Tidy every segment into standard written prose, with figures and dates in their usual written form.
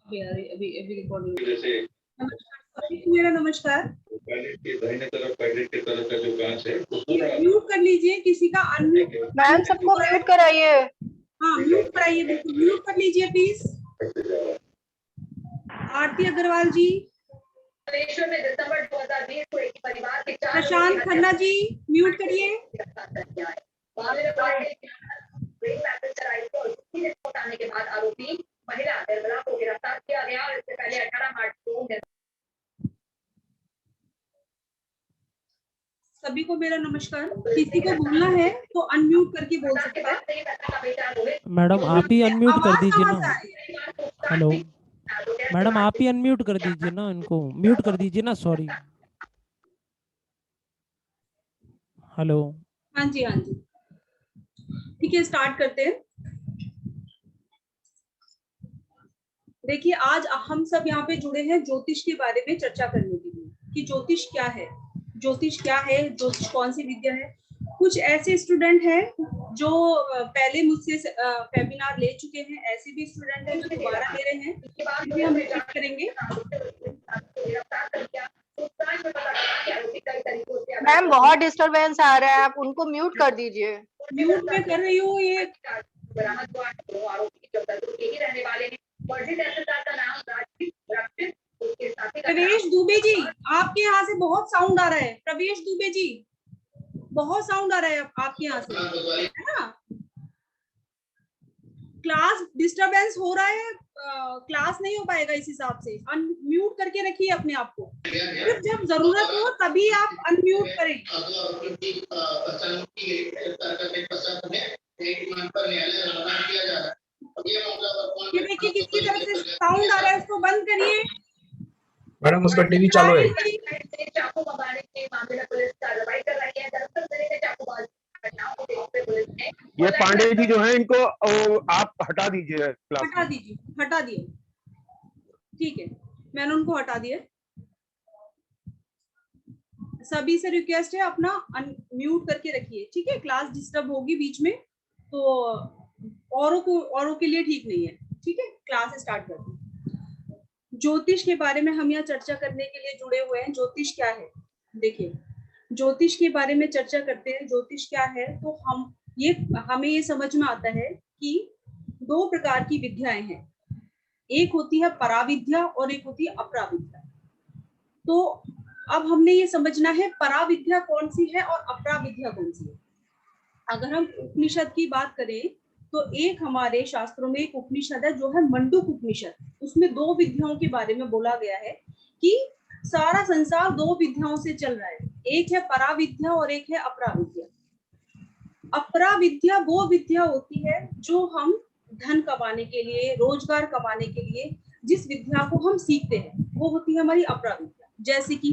अभी अभी अभी रिकॉर्डिंग जैसे। नमस्कार सभी को, मेरा नमस्कार। पायलट के दाहिने तरफ पायलट के तरफ का जो कांच है वो पूरा म्यूट कर लीजिए, किसी का अनम्यूट। मैम सबको म्यूट कराइए। हाँ म्यूट कराइए, बिल्कुल म्यूट कर लीजिए प्लीज। आरती अग्रवाल जी, में दिसंबर 2020 को एक परिवार के प्रशांत खन्ना जी म्यूट करिए। आने के बाद आरोपी महिला निर्मला को गिरफ्तार किया गया और इससे पहले 18 मार्च को। सभी को मेरा नमस्कार। किसी को बोलना है तो अनम्यूट करके बोल सकता है। मैडम आप ही अनम्यूट कर दीजिए ना। ना। हेलो मैडम, आप ही अनम्यूट कर दीजिए ना, इनको म्यूट कर दीजिए ना। सॉरी। हेलो। हाँ जी हाँ जी, ठीक है, स्टार्ट करते हैं। देखिए, आज हम सब यहाँ पे जुड़े हैं ज्योतिष के बारे में चर्चा करने के लिए कि ज्योतिष क्या है, ज्योतिष क्या है, ज्योतिष कौन सी विद्या है। कुछ ऐसे स्टूडेंट हैं जो पहले मुझसे वेबिनार ले चुके हैं, ऐसे भी स्टूडेंट हैं जो दोबारा ले रहे हैं, इसलिए हम बात करेंगे। मैम बहुत डिस्टरबेंस आ रहा है, आप उनको म्यूट कर दीजिए। म्यूट में कर रही हूँ। ये प्रवेश दुबे जी, आपके यहाँ से बहुत साउंड आ रहा है। प्रवेश दुबे जी, बहुत साउंड आ रहा है आपके यहाँ से, है ना। क्लास डिस्टरबेंस हो रहा है, क्लास नहीं हो पाएगा इस हिसाब से। अनम्यूट करके रखिए अपने आप को, सिर्फ जब जरूरत हो तभी आप अनम्यूट करें। ये देखिए किसकी तरफ से साउंड आ रहा है, उसको बंद करिए। मैडम उसका टीवी चालू है। ये पांडे जी जो है इनको आप हटा दीजिए क्लास। हटा दीजिए, हटा दिए, ठीक है, मैंने उनको हटा दिया। सभी से रिक्वेस्ट है अपना अनम्यूट करके रखिए, ठीक है। क्लास डिस्टर्ब होगी बीच में तो औरों के लिए ठीक नहीं है, ठीक है। क्लास स्टार्ट करते हैं। ज्योतिष के बारे में हम यहाँ चर्चा करने के लिए जुड़े हुए हैं। ज्योतिष क्या है, देखिए ज्योतिष के बारे में चर्चा करते हैं। ज्योतिष क्या है तो हमें ये समझ में आता है कि दो प्रकार की विद्याएं हैं। एक होती है पराविद्या और एक होती है अपराविद्या। तो अब हमने ये समझना है पराविद्या कौन सी है और अपराविद्या कौन सी है। अगर हम उपनिषद की बात करें तो एक हमारे शास्त्रों में एक उपनिषद है जो है मंडूक उपनिषद। उसमें दो विद्याओं के बारे में बोला गया है कि सारा संसार दो विद्याओं से चल रहा है, एक है पराविद्या और एक है अपराविद्या। अपराविद्या वो विद्या होती है जो हम धन कमाने के लिए, रोजगार कमाने के लिए जिस विद्या को हम सीखते हैं वो होती है हमारी अपराविद्या। जैसे कि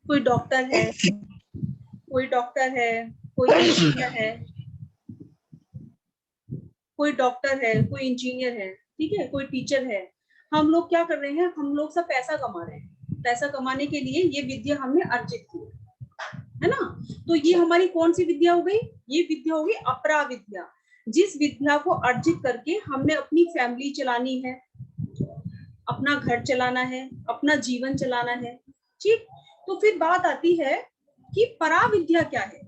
कोई डॉक्टर है, कोई इंजीनियर है, कोई इंजीनियर है, ठीक है, कोई टीचर है। हम लोग क्या कर रहे हैं, हम लोग सब पैसा कमा रहे हैं। पैसा कमाने के लिए ये विद्या हमने अर्जित की है ना। तो ये हमारी कौन सी विद्या हो गई, ये विद्या हो गई अपराविद्या। जिस विद्या को अर्जित करके हमने अपनी फैमिली चलानी है, अपना घर चलाना है, अपना जीवन चलाना है, ठीक। तो फिर बात आती है कि पराविद्या क्या है।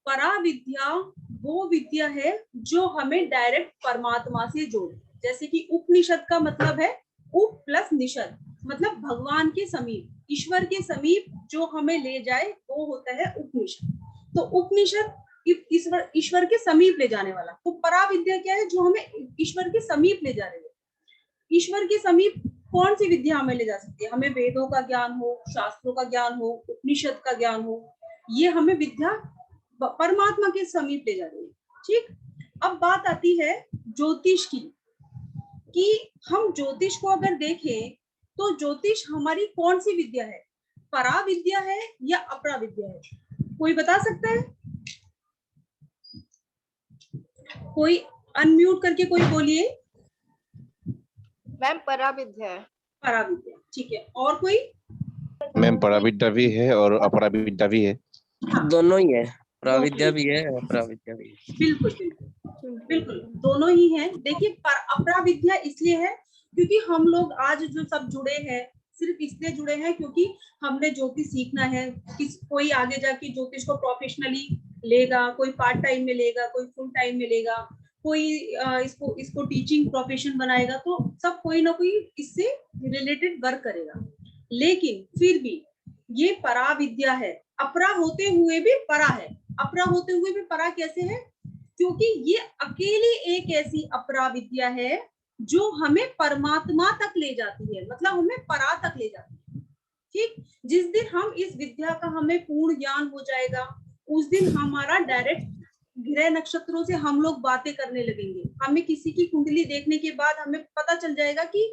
पराविद्या वो विद्या है जो हमें डायरेक्ट परमात्मा से जोड़े। जैसे कि उपनिषद का मतलब है उप प्लस निषद, मतलब भगवान के समीप, ईश्वर के समीप जो हमें ले जाए वो होता है उपनिषद। तो उपनिषद ईश्वर के समीप ले जाने वाला। तो पराविद्या क्या है, जो हमें ईश्वर के समीप ले जा रही है। ईश्वर के समीप कौन सी विद्या हमें ले जा सकती है, हमें वेदों का ज्ञान हो, शास्त्रों का ज्ञान हो, उपनिषद का ज्ञान हो, ये हमें विद्या परमात्मा के समीप ले जा रही है, ठीक। अब बात आती है ज्योतिष की, कि हम ज्योतिष को अगर देखें तो ज्योतिष हमारी कौन सी विद्या है, पराविद्या है या अपराविद्या है, कोई बता सकता है? कोई अनम्यूट करके कोई बोलिए। मैम पराविद्या है। पराविद्या, ठीक है। और कोई? मैम पराविद्या भी है और अपराविद्या भी है। हाँ, दोनों ही है, पराविद्या भी है अपराविद्या भी है। बिल्कुल बिल्कुल बिल्कुल, दोनों ही हैं। देखिए अपराविद्या इसलिए है क्योंकि हम लोग आज जो सब जुड़े हैं सिर्फ इसलिए जुड़े हैं क्योंकि हमने ज्योतिष सीखना है। कोई आगे जाके ज्योतिष को प्रोफेशनली लेगा, कोई पार्ट टाइम में लेगा, कोई फुल टाइम में लेगा, कोई इसको टीचिंग प्रोफेशन बनाएगा, तो सब कोई ना कोई इससे रिलेटेड वर्क करेगा। लेकिन फिर भी ये परा विद्या है, अपरा होते हुए भी परा है। अपरा होते हुए भी परा कैसे है? क्योंकि ये अकेली एक ऐसी अपरा विद्या है जो हमें परमात्मा तक ले जाती है, मतलब हमें परा तक ले जाती है। ठीक, जिस दिन हम इस विद्या का हमें पूर्ण ज्ञान हो जाएगा, उस दिन हमारा डायरेक्ट ग्रह नक्षत्रों से हम लोग बातें करने लगेंगे। हमें किसी की कुंडली देखने के बाद हमें पता चल जाएगा कि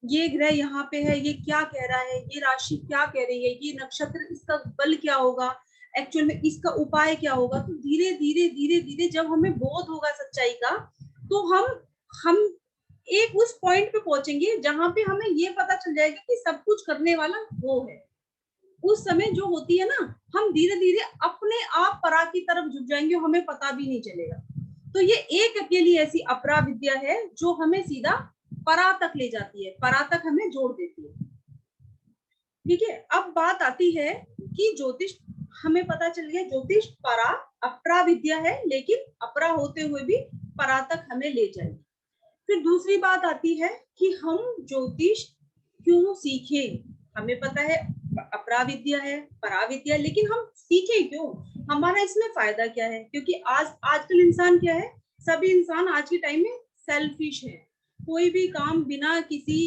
ये ग्रह यहाँ पे है, ये क्या कह रहा है, ये राशि क्या कह रही है, ये नक्षत्र, इसका बल क्या होगा, एक्चुअल में इसका उपाय क्या होगा। तो धीरे धीरे धीरे धीरे जब हमें बोध होगा सच्चाई का, तो हम एक उस पॉइंट पे पहुंचेंगे जहां पे हमें ये पता चल जाएगा कि सब कुछ करने वाला वो है। उस समय जो होती है ना, हम धीरे धीरे अपने आप परा की तरफ झुक जाएंगे, हमें पता भी नहीं चलेगा। तो ये एक अकेली ऐसी अपरा विद्या है जो हमें सीधा परा तक ले जाती है, परा तक हमें जोड़ देती है। ठीक है, अब बात आती है कि ज्योतिष, हमें पता चल गया ज्योतिष परा अपरा विद्या है, लेकिन अपरा होते हुए भी परा तक हमें ले जाएगी। फिर दूसरी बात आती है कि हम ज्योतिष क्यों सीखे। हमें पता है अपरा विद्या है, परा विद्या, लेकिन हम सीखे क्यों, हमारा इसमें फायदा क्या है? क्योंकि आजकल इंसान क्या है, सभी इंसान आज के टाइम में सेल्फिश है। कोई भी काम बिना किसी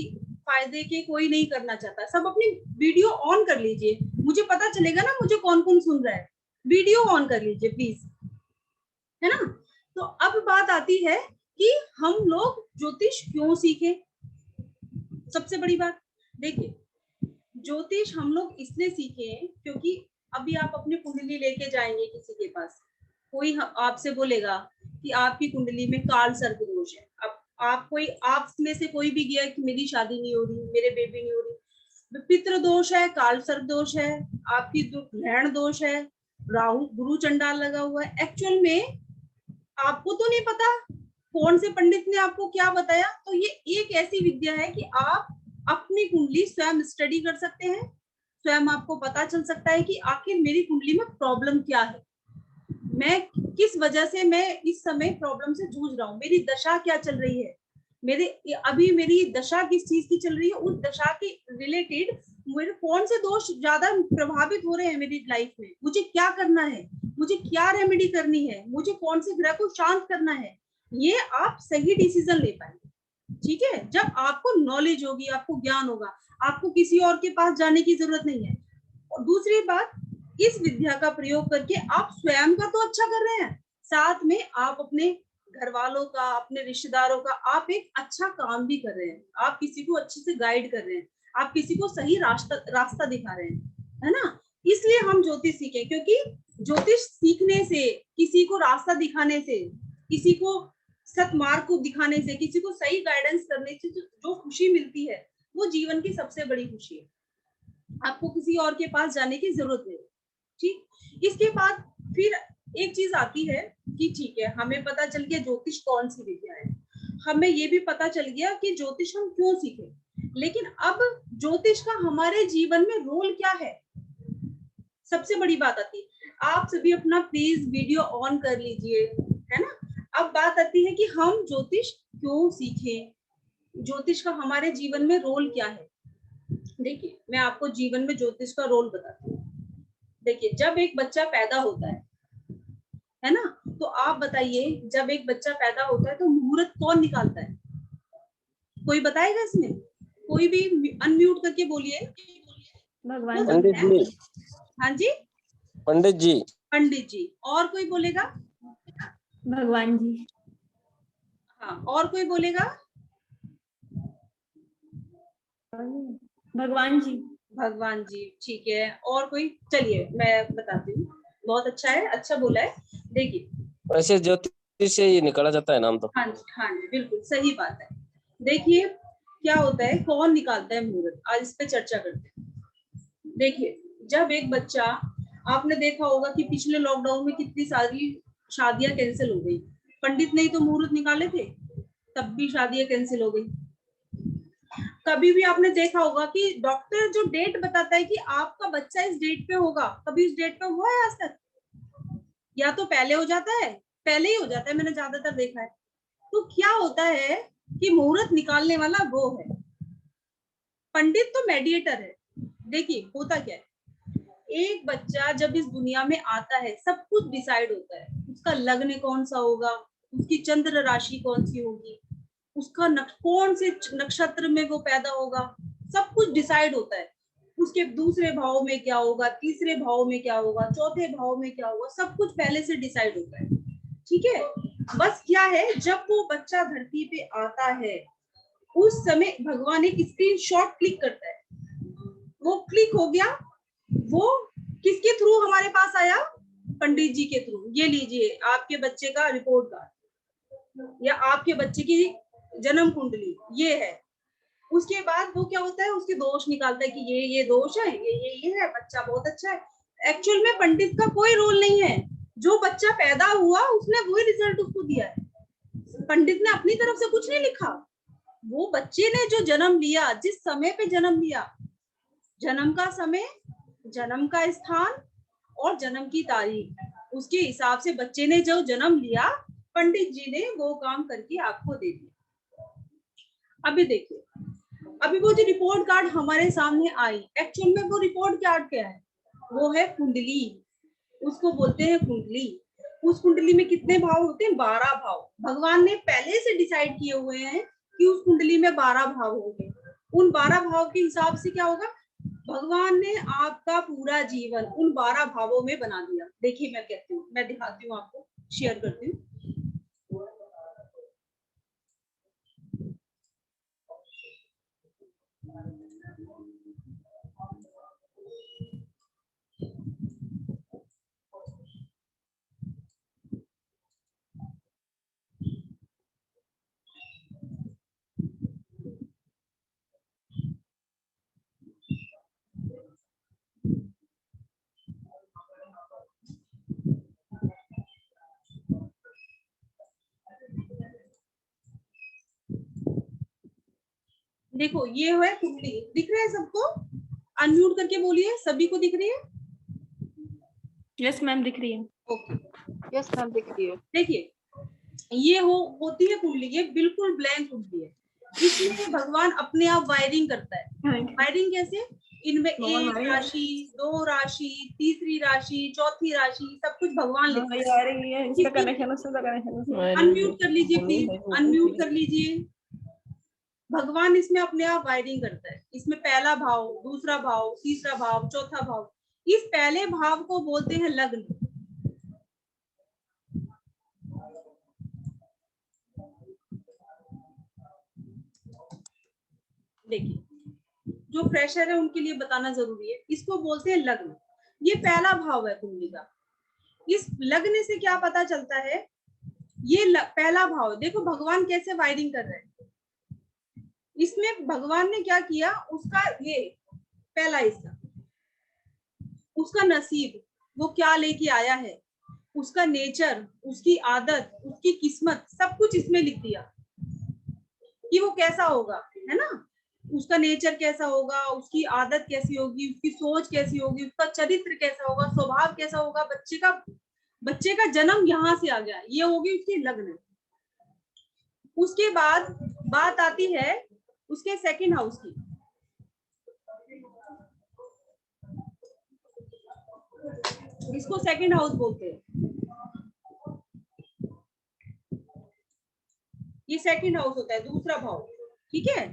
फायदे के कोई नहीं करना चाहता। सब अपनी वीडियो ऑन कर लीजिए, मुझे पता चलेगा ना मुझे कौन कौन सुन रहा है। वीडियो ऑन कर लीजिए प्लीज, है ना। तो अब बात आती है कि हम लोग ज्योतिष क्यों सीखे। सबसे बड़ी बात देखिए, ज्योतिष हम लोग इसलिए सीखे क्योंकि अभी आप अपनी कुंडली लेके जाएंगे किसी के पास, कोई आपसे बोलेगा कि आपकी कुंडली में काल सर्प दोष है। अब आप में से कोई भी गया कि मेरी शादी नहीं हो रही, मेरे बेबी नहीं हो रही, पितृ दोष है, काल सर्प दोष है, आपकी ग्रहण दोष है, राहु गुरु चंडाल लगा हुआ है। एक्चुअल में आपको तो नहीं पता कौन से पंडित ने आपको क्या बताया। तो ये एक ऐसी विद्या है कि आप अपनी कुंडली स्वयं स्टडी कर सकते हैं, स्वयं आपको पता चल सकता है कि आखिर मेरी कुंडली में प्रॉब्लम क्या है, मैं किस वजह से मैं इस समय प्रॉब्लम से जूझ रहा हूँ, मेरी दशा क्या चल रही है, मेरी दशा किस चीज की चल रही है, उस दशा के रिलेटेड मेरे कौन से दोष ज्यादा प्रभावित हो रहे हैं मेरी लाइफ में, मुझे क्या करना है, मुझे क्या रेमेडी करनी है, मुझे कौन से ग्रह को शांत करना है। ये आप सही डिसीजन ले पाएंगे। ठीक है, जब आपको नॉलेज होगी, आपको ज्ञान होगा, आपको किसी और के पास जाने की जरूरत नहीं है। और दूसरी बात, इस विद्या का प्रयोग करके आप स्वयं का तो अच्छा कर रहे हैं, साथ में आप अपने घर वालों का, अपने रिश्तेदारों का आप एक अच्छा काम भी कर रहे हैं। आप किसी को अच्छे से गाइड कर रहे हैं, आप किसी को सही रास्ता दिखा रहे हैं, है ना। इसलिए हम ज्योतिष सीखे, क्योंकि ज्योतिष सीखने से, किसी को रास्ता दिखाने से, किसी को सत्मार्ग को दिखाने से, किसी को सही गाइडेंस करने से जो खुशी मिलती है, वो जीवन की सबसे बड़ी खुशी है। आपको किसी और के पास जाने की जरूरत नहीं। ठीक, इसके बाद फिर एक चीज आती है कि ठीक है, हमें पता चल गया ज्योतिष कौन सी विद्या है, हमें ये भी पता चल गया कि ज्योतिष हम क्यों सीखे, लेकिन अब ज्योतिष का हमारे जीवन में रोल क्या है, सबसे बड़ी बात आती है। आप सभी अपना प्लीज वीडियो ऑन कर लीजिए, है ना। अब बात आती है कि हम ज्योतिष क्यों सीखें, ज्योतिष का हमारे जीवन में रोल क्या है। देखिए, मैं आपको जीवन में ज्योतिष का रोल बताती हूँ। देखिए, जब एक बच्चा पैदा होता है ना, तो आप बताइए, जब एक बच्चा पैदा होता है तो मुहूर्त कौन निकालता है, कोई बताएगा इसमें? कोई भी अनम्यूट करके बोलिए। भगवान पंडित जी। हाँ जी, पंडित जी। पंडित जी। और कोई बोलेगा? भगवान जी। हाँ, और कोई बोलेगा? भगवान जी। भगवान जी, ठीक है। और कोई? चलिए मैं बताती हूँ। बहुत अच्छा है, अच्छा बोला है। देखिए, वैसे ज्योतिष से ये निकाला जाता है नाम तो। हाँ जी, हाँ जी, बिल्कुल सही बात है। देखिए क्या होता है, कौन निकालता है मुहूर्त, आज इस पे चर्चा करते हैं। देखिए, जब एक बच्चा, आपने देखा होगा कि पिछले लॉकडाउन में कितनी सारी शादियां कैंसिल हो गई, पंडित ने ही तो मुहूर्त निकाले थे, तब भी शादियां कैंसिल हो गई। कभी भी आपने देखा होगा कि डॉक्टर जो डेट बताता है कि आपका बच्चा इस डेट पे होगा, कभी इस डेट पे हुआ है आज तक? या तो पहले हो जाता है, पहले ही हो जाता है, मैंने ज्यादातर देखा है। तो क्या होता है कि मुहूर्त निकालने वाला वो है, पंडित तो मेडिएटर है। देखिए होता क्या है, एक बच्चा जब इस दुनिया में आता है सब कुछ डिसाइड होता है, उसका लग्न कौन सा होगा, उसकी चंद्र राशि कौन सी होगी, उसका कौन से नक्षत्र में वो पैदा होगा, सब कुछ डिसाइड होता है। उसके दूसरे भाव में क्या होगा, तीसरे भाव में क्या होगा, चौथे भाव में क्या होगा, सब कुछ पहले से डिसाइड होता है। ठीक है, बस क्या है, जब वो बच्चा धरती पे आता है उस समय भगवान एक स्क्रीनशॉट क्लिक करता है, वो क्लिक हो गया, वो किसके थ्रू हमारे पास आया, पंडित जी के थ्रू। ये लीजिए आपके बच्चे का रिपोर्ट कार्ड या आपके बच्चे की जन्म कुंडली ये है। उसके बाद वो क्या होता है, उसके दोष निकालता है कि ये दोष है, ये है, बच्चा बहुत अच्छा है। एक्चुअल में पंडित का कोई रोल नहीं है, जो बच्चा पैदा हुआ उसने वही रिजल्ट उसको दिया है, पंडित ने अपनी तरफ से कुछ नहीं लिखा। वो बच्चे ने जो जन्म लिया, जिस समय पे जन्म लिया, जन्म का समय, जन्म का स्थान और जन्म की तारीख, उसके हिसाब से बच्चे ने जो जन्म लिया, पंडित जी ने वो काम करके आपको दे दिया। अभी देखिए, अभी वो जो रिपोर्ट कार्ड हमारे सामने आई, एक्चुअल में वो रिपोर्ट कार्ड क्या है, वो है कुंडली, उसको बोलते हैं कुंडली। उस कुंडली में कितने भाव होते हैं, 12 भाव। भगवान ने पहले से डिसाइड किए हुए हैं कि उस कुंडली में 12 भाव होंगे। उन 12 भाव के हिसाब से क्या होगा, भगवान ने आपका पूरा जीवन उन 12 भावों में बना दिया। देखिए मैं कहती हूँ, मैं दिखाती हूँ आपको, शेयर करती हूँ। देखो ये है कुंडली, दिख रहा है सबको? अनम्यूट करके बोलिए, सभी को दिख रही है? यस मैम दिख रही है। ओके, यस मैम दिख रही है। देखिए ये होती है कुंडली, ये बिल्कुल ब्लैंक कुंडली है। इसमें भगवान अपने आप वायरिंग करता है। वायरिंग कैसे, इनमें एक राशि, 2 राशि, तीसरी राशि, चौथी राशि, सब कुछ भगवान लिखता है। अनम्यूट कर लीजिए प्लीज, अनम्यूट कर लीजिए। भगवान इसमें अपने आप वायरिंग करता है। इसमें पहला भाव, दूसरा भाव, तीसरा भाव, चौथा भाव। इस पहले भाव को बोलते हैं लग्न। देखिए जो फ्रेशर है उनके लिए बताना जरूरी है, इसको बोलते हैं लग्न। ये पहला भाव है कुंडली का। इस लग्न से क्या पता चलता है, ये पहला भाव, देखो भगवान कैसे वायरिंग कर रहे हैं। इसमें भगवान ने क्या किया, उसका ये पहला हिस्सा, उसका नसीब, वो क्या लेके आया है, उसका नेचर, उसकी आदत, उसकी किस्मत, सब कुछ इसमें लिख दिया कि वो कैसा होगा, है ना। उसका नेचर कैसा होगा, उसकी आदत कैसी होगी, उसकी सोच कैसी होगी, उसका चरित्र कैसा होगा, स्वभाव कैसा होगा। बच्चे का जन्म यहाँ से आ गया, ये होगी उसकी लग्न। उसके बाद बात आती है उसके सेकंड हाउस की। इसको सेकंड हाउस बोलते हैं। ये सेकंड हाउस होता है, दूसरा भाव, ठीक है।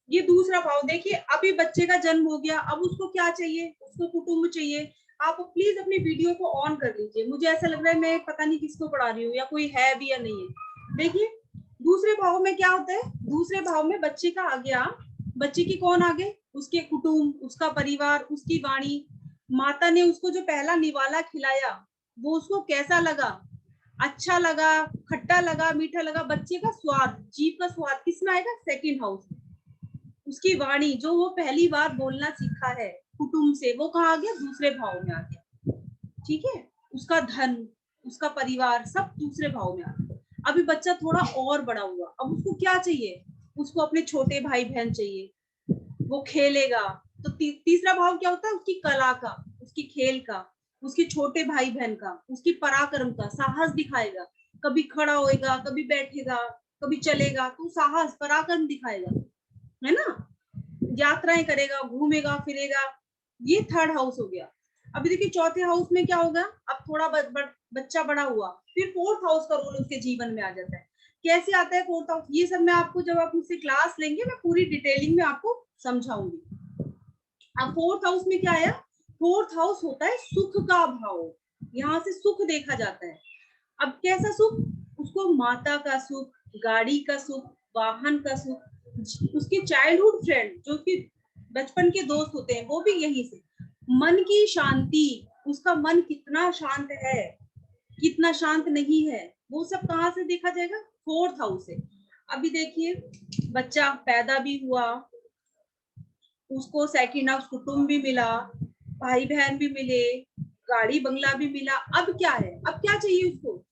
ये दूसरा भाव, देखिए अभी बच्चे का जन्म हो गया, अब उसको क्या चाहिए, उसको कुटुंब चाहिए। आप प्लीज अपनी वीडियो को ऑन कर लीजिए, मुझे ऐसा लग रहा है मैं पता नहीं किसको पढ़ा रही हूँ या कोई है भी या नहीं है। देखिए दूसरे भाव में क्या होता है, दूसरे भाव में बच्चे का आ गया, बच्चे की कौन आगे, उसके कुटुंब, उसका परिवार, उसकी वाणी, माता ने उसको जो पहला निवाला खिलाया वो उसको कैसा लगा, अच्छा लगा, खट्टा लगा, मीठा लगा। बच्चे का स्वाद, जीभ का स्वाद किसमें आएगा, सेकंड हाउस में। उसकी वाणी, जो वो पहली बार बोलना सीखा है कुटुंब से, वो कहाँ आ गया, दूसरे भाव में आ गया। ठीक है, उसका धन, उसका परिवार सब दूसरे भाव में आता है। अभी बच्चा थोड़ा और बड़ा हुआ, अब उसको क्या चाहिए, उसको अपने छोटे भाई बहन चाहिए, वो खेलेगा। तो तीसरा भाव क्या होता है, उसकी कला का, उसकी खेल का, उसके छोटे भाई बहन का, उसकी पराक्रम का, साहस दिखाएगा, कभी खड़ा होएगा, कभी बैठेगा, कभी चलेगा, तो साहस पराक्रम दिखाएगा, है ना, यात्राएं करेगा, घूमेगा फिरेगा। ये थर्ड हाउस हो गया। अभी देखिए चौथे हाउस में क्या होगा, अब थोड़ा बच्चा बड़ा हुआ, फिर फोर्थ हाउस का रोल उसके जीवन में आ जाता है। कैसे आता है फोर्थ हाउस, ये सब मैं आपको जब आप मुझसे क्लास लेंगे मैं पूरी डिटेलिंग में आपको समझाऊंगी। अब फोर्थ हाउस में क्या आया, फोर्थ हाउस होता है सुख का भाव, यहाँ से सुख देखा जाता है। अब कैसा सुख, उसको माता का सुख, गाड़ी का सुख, वाहन का सुख, उसके चाइल्डहुड फ्रेंड जो कि बचपन के दोस्त होते हैं वो भी यहीं से, मन की शांति, उसका मन कितना शांत है, कितना शांत नहीं है, वो सब कहाँ से देखा जाएगा, फोर्थ हाउस से। अभी देखिए बच्चा पैदा भी हुआ, उसको सेकंड हाउस कुटुंब भी मिला, भाई बहन भी मिले, गाड़ी बंगला भी मिला। अब क्या है, अब क्या चाहिए उसको,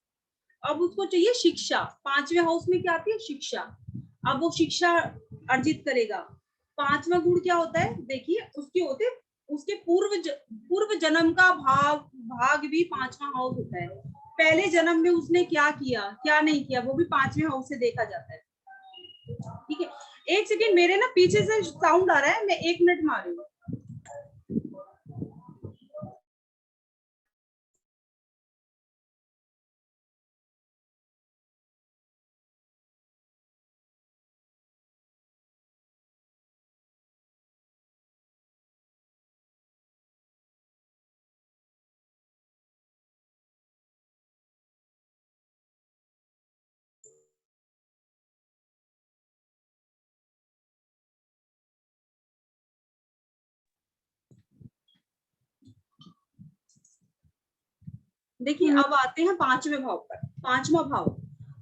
अब उसको चाहिए शिक्षा। पांचवें हाउस में क्या आती है, शिक्षा। अब वो शिक्षा अर्जित करेगा। पांचवा गुण क्या होता है, देखिए उसके होते उसके पूर्व जन्म का भाग भी पांचवा हाउस होता है। पहले जन्म में उसने क्या किया क्या नहीं किया, वो भी पांचवें हाउस से देखा जाता है। ठीक है, एक सेकेंड, मेरे ना पीछे से साउंड आ रहा है, मैं 1 मिनट में आ रही हूँ। देखिए अब आते हैं पांचवें भाव पर। पांचवा भाव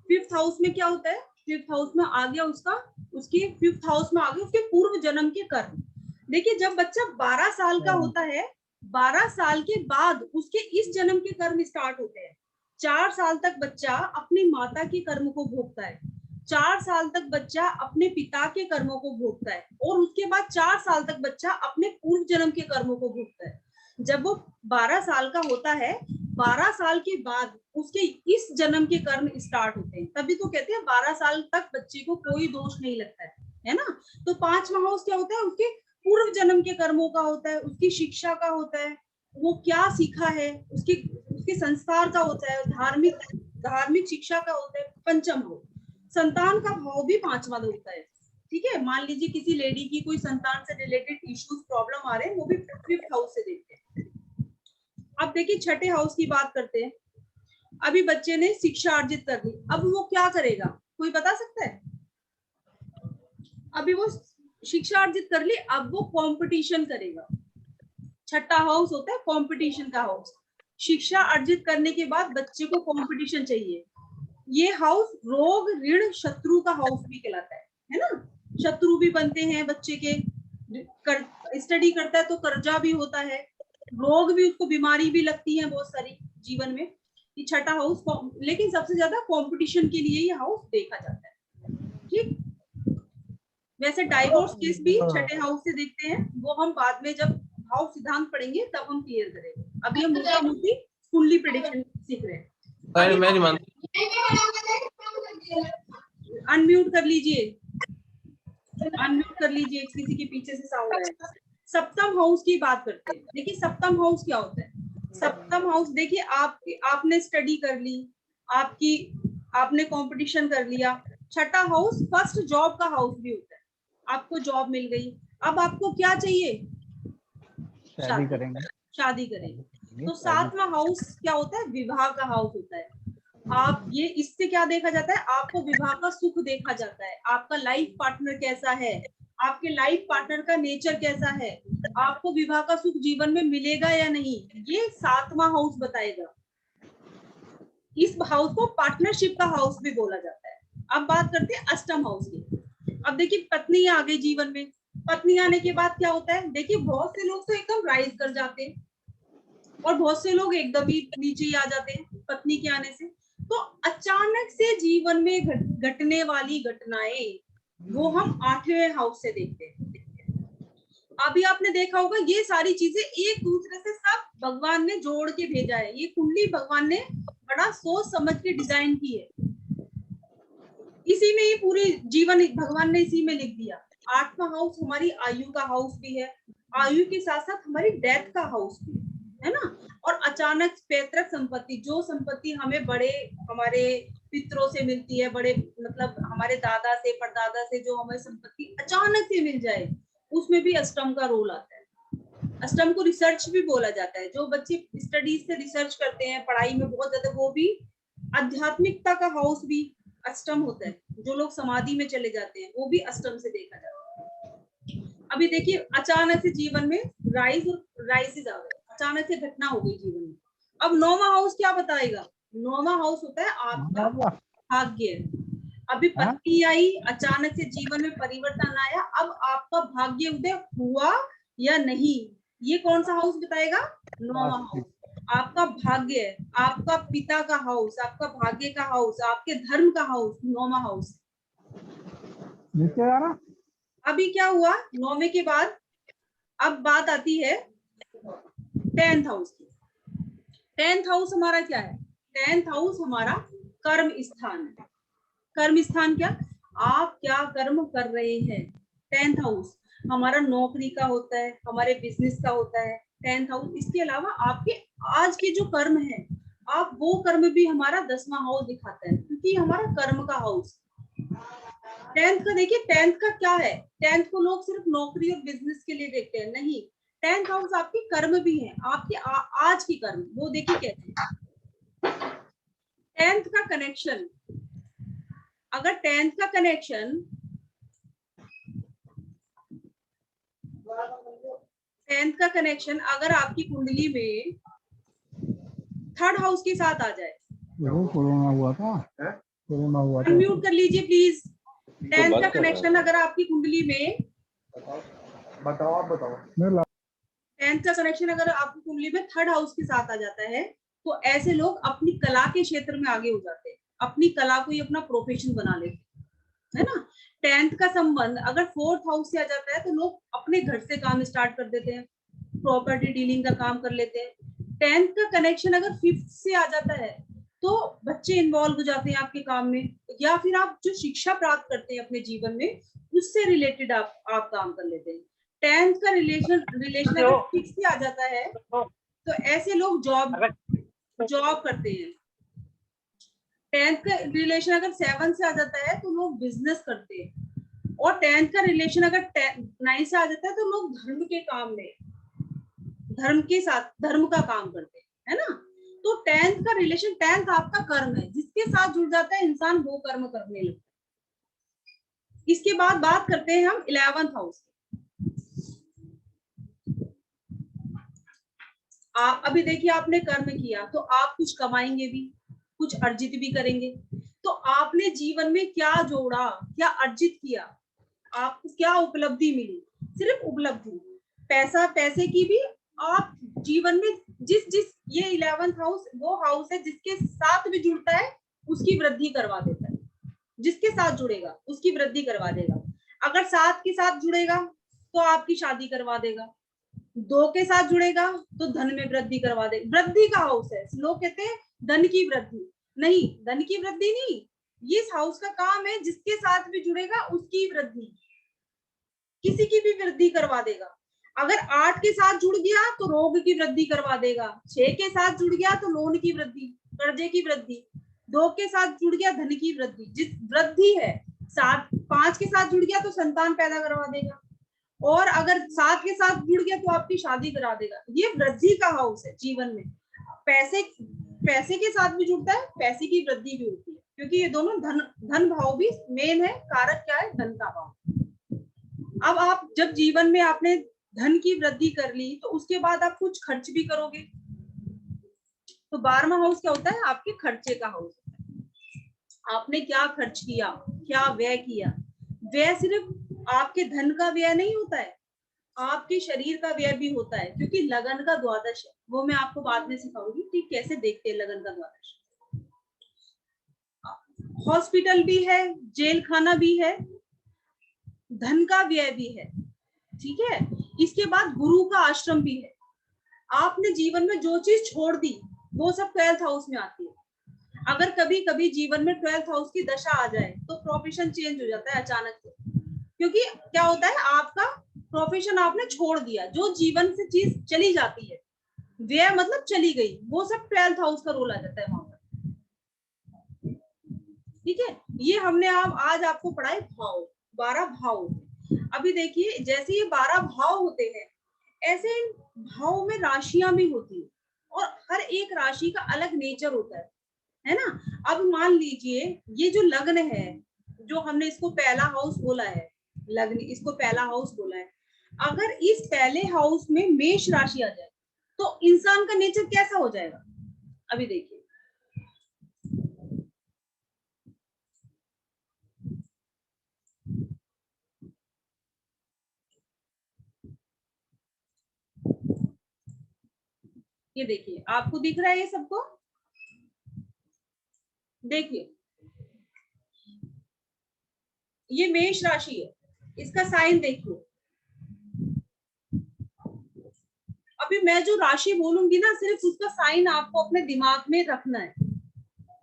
फिफ्थ हाउस में क्या होता है, फिफ्थ हाउस में आ गया उसके फिफ्थ हाउस में आ गए उसके पूर्व जन्म के कर्म। देखिए जब बच्चा 12 साल का होता है, 12 साल के बाद उसके इस जन्म के कर्म स्टार्ट होते हैं। 4 साल तक बच्चा अपनी माता के कर्म को भोगता है, 4 साल तक बच्चा अपने पिता के कर्मों को भोगता है, और उसके बाद 4 साल तक बच्चा अपने पूर्व जन्म के कर्मों को भोगता है। जब वो 12 साल का होता है, 12 साल के बाद उसके इस जन्म के कर्म स्टार्ट होते हैं। तभी तो कहते हैं 12 साल तक बच्चे को कोई दोष नहीं लगता है ना। तो पांचवा हाउस क्या होता है, उसके पूर्व जन्म के कर्मों का होता है, उसकी शिक्षा का होता है, वो क्या सीखा है, उसके संस्कार का होता है, धार्मिक शिक्षा का होता है। पंचम हाउस संतान का भाव भी पांचवा होता है। ठीक है, मान लीजिए किसी लेडी की कोई संतान से रिलेटेड इश्यूज प्रॉब्लम आ रहे हैं, वो भी फिफ्थ हाउस से देखते हैं। अब देखिए छठे हाउस की बात करते हैं। अभी बच्चे ने शिक्षा अर्जित कर ली, अब वो क्या करेगा, कोई बता सकता है। अभी वो शिक्षा अर्जित कर ली, अब वो कंपटीशन करेगा। छठा हाउस होता है कंपटीशन का हाउस। शिक्षा अर्जित करने के बाद बच्चे को कंपटीशन चाहिए। ये हाउस रोग ऋण शत्रु का हाउस भी कहलाता है ना। शत्रु भी बनते हैं बच्चे के, स्टडी करता है तो कर्जा भी होता है, रोग भी, उसको बीमारी भी लगती है बहुत सारी जीवन में। ये छठा हाउस, लेकिन सबसे ज्यादा कंपटीशन के लिए ये हाउस देखा जाता है। ठीक, वैसे डाइवोर्स केस भी छठे हाउस से देखते हैं, वो हम बाद में जब भाव सिद्धांत पढ़ेंगे तब हम क्लियर करेंगे। अभी हम मोटा मोटी कुंडली प्रेडिक्शन सीख रहे हैं। अनम्यूट कर लीजिए, अनम्यूट कर लीजिए, किसी के पीछे से साउंड आया। सप्तम हाउस की बात करते हैं। देखिए सप्तम हाउस क्या होता है। सप्तम हाउस देखिए आपने स्टडी कर ली, आपने कंपटीशन कर लिया। छठा हाउस फर्स्ट जॉब का हाउस भी होता है, आपको जॉब मिल गई, अब आपको क्या चाहिए, शादी करेंगे। तो सातवां हाउस क्या होता है, विवाह का हाउस होता है। आप ये इससे क्या देखा जाता है, आपको विवाह का सुख देखा जाता है, आपका लाइफ पार्टनर कैसा है, आपके लाइफ पार्टनर का नेचर कैसा है, आपको विवाह का सुख जीवन में मिलेगा या नहीं, ये सातवां हाउस बताएगा। इस हाउस को पार्टनरशिप का हाउस भी बोला जाता है। अब बात करते हैं अष्टम हाउस की। अब देखिए पत्नी आ गई जीवन में, पत्नी आने के बाद क्या होता है, देखिए बहुत से लोग तो एकदम राइज कर जाते हैं, और बहुत से लोग एकदम ही नीचे ही आ जाते हैं पत्नी के आने से। तो अचानक से जीवन में घटने वाली घटनाएं वो हम 8वें हाउस से देखते हैं। अभी आपने देखा होगा ये सारी चीजें एक दूसरे से सब भगवान ने जोड़ के भेजा है। ये कुंडली भगवान ने बड़ा सोच समझ के डिजाइन की है। इसी में ही पूरी जीवन भगवान ने इसी में लिख दिया। 8वां हाउस हमारी आयु का हाउस भी है, आयु के साथ साथ हमारी डेथ का हाउस भी है ना। और अचानक पैतृक संपत्ति, जो संपत्ति हमें बड़े हमारे पितरों से मिलती है, बड़े मतलब हमारे दादा से परदादा से जो हमें संपत्ति अचानक से मिल जाए, उसमें भी अष्टम का रोल आता है। अष्टम को रिसर्च भी बोला जाता है। जो बच्चे स्टडीज से रिसर्च करते हैं पढ़ाई में बहुत ज्यादा, वो भी आध्यात्मिकता का हाउस भी अष्टम होता है। जो लोग समाधि में चले जाते हैं वो भी अष्टम से देखा जाता है। अभी देखिए अचानक से जीवन में राइजेस आ गए, अचानक से घटना हो गई जीवन में। अब 9वां हाउस क्या बताएगा? 9वां हाउस होता है आपका भाग्य। अभी पत्नी आई, अचानक से जीवन में परिवर्तन आया, अब आपका भाग्य उदय हुआ या नहीं, ये कौन सा हाउस बताएगा? 9वां हाउस। आपका भाग्य, आपका पिता का हाउस, आपका भाग्य का हाउस, आपके धर्म का हाउस 9वां हाउस। अभी क्या हुआ 9वें के बाद? अब बात आती है 10th हाउस की। 10th हाउस हमारा क्या है? 10th हाउस हमारा कर्म स्थान है। कर्म स्थान क्या? आप क्या कर्म कर रहे हैं। 10th हाउस हमारा नौकरी का होता है, हमारे बिजनेस का होता है 10th हाउस। इसके अलावा आपके आज के जो कर्म है, आप वो कर्म भी हमारा 10वां हाउस दिखाता है, क्योंकि हमारा कर्म का हाउस। 10th का देखिए, 10th का क्या है? 10th को लोग सिर्फ नौकरी और बिजनेस के लिए देखते हैं, नहीं। 10th हाउस आपके कर्म भी है, आपके आज की कर्म, वो देखिए कैसे। 10th का कनेक्शन, अगर 10th का कनेक्शन 10th का कनेक्शन अगर आपकी कुंडली में 3rd हाउस के साथ आ जाए, कोरोना हुआ था, कोरोना हुआ था। म्यूट कर लीजिए प्लीज। 10th का कनेक्शन अगर आपकी कुंडली में, बताओ आप बताओ। 10th का कनेक्शन अगर आपकी कुंडली में 3rd हाउस के साथ आ जाता है, तो ऐसे लोग अपनी कला के क्षेत्र में आगे हो जाते हैं, अपनी कला को ही अपना प्रोफेशन बना लेते हैं, है ना। 10th का संबंध अगर 4th हाउस से आ जाता है, तो लोग अपने घर से काम स्टार्ट कर देते हैं, प्रॉपर्टी डीलिंग का काम कर लेते हैं। 10th का कनेक्शन अगर 5th से आ जाता है, तो बच्चे इन्वॉल्व हो जाते हैं आपके काम में, या फिर आप जो शिक्षा प्राप्त करते हैं अपने जीवन में, उससे रिलेटेड आप काम कर लेते हैं। 10th का रिलेशन अगर 6 से आ जाता है, तो ऐसे लोग जॉब करते हैं। 10th का रिलेशन अगर 7 से आ जाता है, तो लोग बिजनेस करते हैं। और 10th का रिलेशन अगर 9 से आ जाता है, तो लोग धर्म के काम में, धर्म के साथ धर्म का काम करते हैं, है ना। तो 10th का रिलेशन, 10th आपका कर्म है, जिसके साथ जुड़ जाता है इंसान वो कर्म करने लगता है। इसके बाद बात करते हैं हम 11th हाउस। अभी देखिए आपने कर्म किया, तो आप कुछ कमाएंगे भी, कुछ अर्जित भी करेंगे। तो आपने जीवन में क्या जोड़ा, क्या अर्जित किया, आपको क्या उपलब्धि मिली? सिर्फ उपलब्धि, पैसे की भी। आप जीवन में जिस ये 11th हाउस वो हाउस है जिसके साथ भी जुड़ता है उसकी वृद्धि करवा देता है, जिसके साथ जुड़ेगा उसकी वृद्धि करवा देगा। अगर 7 के साथ जुड़ेगा तो आपकी शादी करवा देगा, 2 के साथ जुड़ेगा तो धन में वृद्धि करवा देगा। वृद्धि का हाउस है, लोग कहते हैं धन की वृद्धि, नहीं, धन की वृद्धि नहीं, ये इस हाउस का काम है, जिसके साथ भी जुड़ेगा उसकी वृद्धि, किसी की भी वृद्धि करवा देगा। अगर 8 के साथ जुड़ गया तो रोग की वृद्धि करवा देगा, 6 के साथ जुड़ गया तो लोन की वृद्धि, कर्जे की वृद्धि, 2 के साथ जुड़ गया धन की वृद्धि, जिस वृद्धि है। 5 के साथ जुड़ गया तो संतान पैदा करवा देगा, और अगर 7 के साथ जुड़ गया तो आपकी शादी करा देगा। ये वृद्धि का हाउस है जीवन में। पैसे के साथ भी जुड़ता है, पैसे की वृद्धि भी होती है, क्योंकि ये दोनों धन भाव भी मेन है। कारक क्या है? धन का भाव। अब आप जब जीवन में आपने धन की वृद्धि कर ली, तो उसके बाद आप कुछ खर्च भी करोगे। तो 12वां हाउस क्या होता है? आपके खर्चे का हाउस। आपने क्या खर्च किया, क्या व्यय किया। व्यय सिर्फ आपके धन का व्यय नहीं होता है, आपके शरीर का व्यय भी होता है, क्योंकि लगन का द्वादश है, वो मैं आपको बाद में सिखाऊंगी ठीक कैसे देखते हैं लगन का द्वादश। हॉस्पिटल भी है, जेल खाना भी है, धन का व्यय भी है, ठीक है। इसके बाद गुरु का आश्रम भी है। आपने जीवन में जो चीज छोड़ दी वो सब 12th हाउस में आती है। अगर कभी कभी जीवन में 12th हाउस की दशा आ जाए तो प्रोफेशन चेंज हो जाता है अचानक से, क्योंकि क्या होता है आपका प्रोफेशन आपने छोड़ दिया, जो जीवन से चीज चली जाती है, व्यय मतलब चली गई, वो सब 12th हाउस का रोल आ जाता है वहां पर, ठीक है। ये हमने आज आपको पढ़ाए भाव, 12 भाव। अभी देखिए जैसे ये 12 भाव होते हैं, ऐसे इन भाव में राशियां भी होती है, और हर एक राशि का अलग नेचर होता है ना। अब मान लीजिए ये जो लग्न है, जो हमने इसको पहला हाउस बोला है, लग्न इसको पहला हाउस बोला है, अगर इस पहले हाउस में मेष राशि आ जाए तो इंसान का नेचर कैसा हो जाएगा। अभी देखिए ये देखिए, आपको दिख रहा है ये सबको, देखिए ये मेष राशि है, इसका साइन देखिए। अभी मैं जो राशि बोलूंगी ना, सिर्फ उसका साइन आपको अपने दिमाग में रखना है।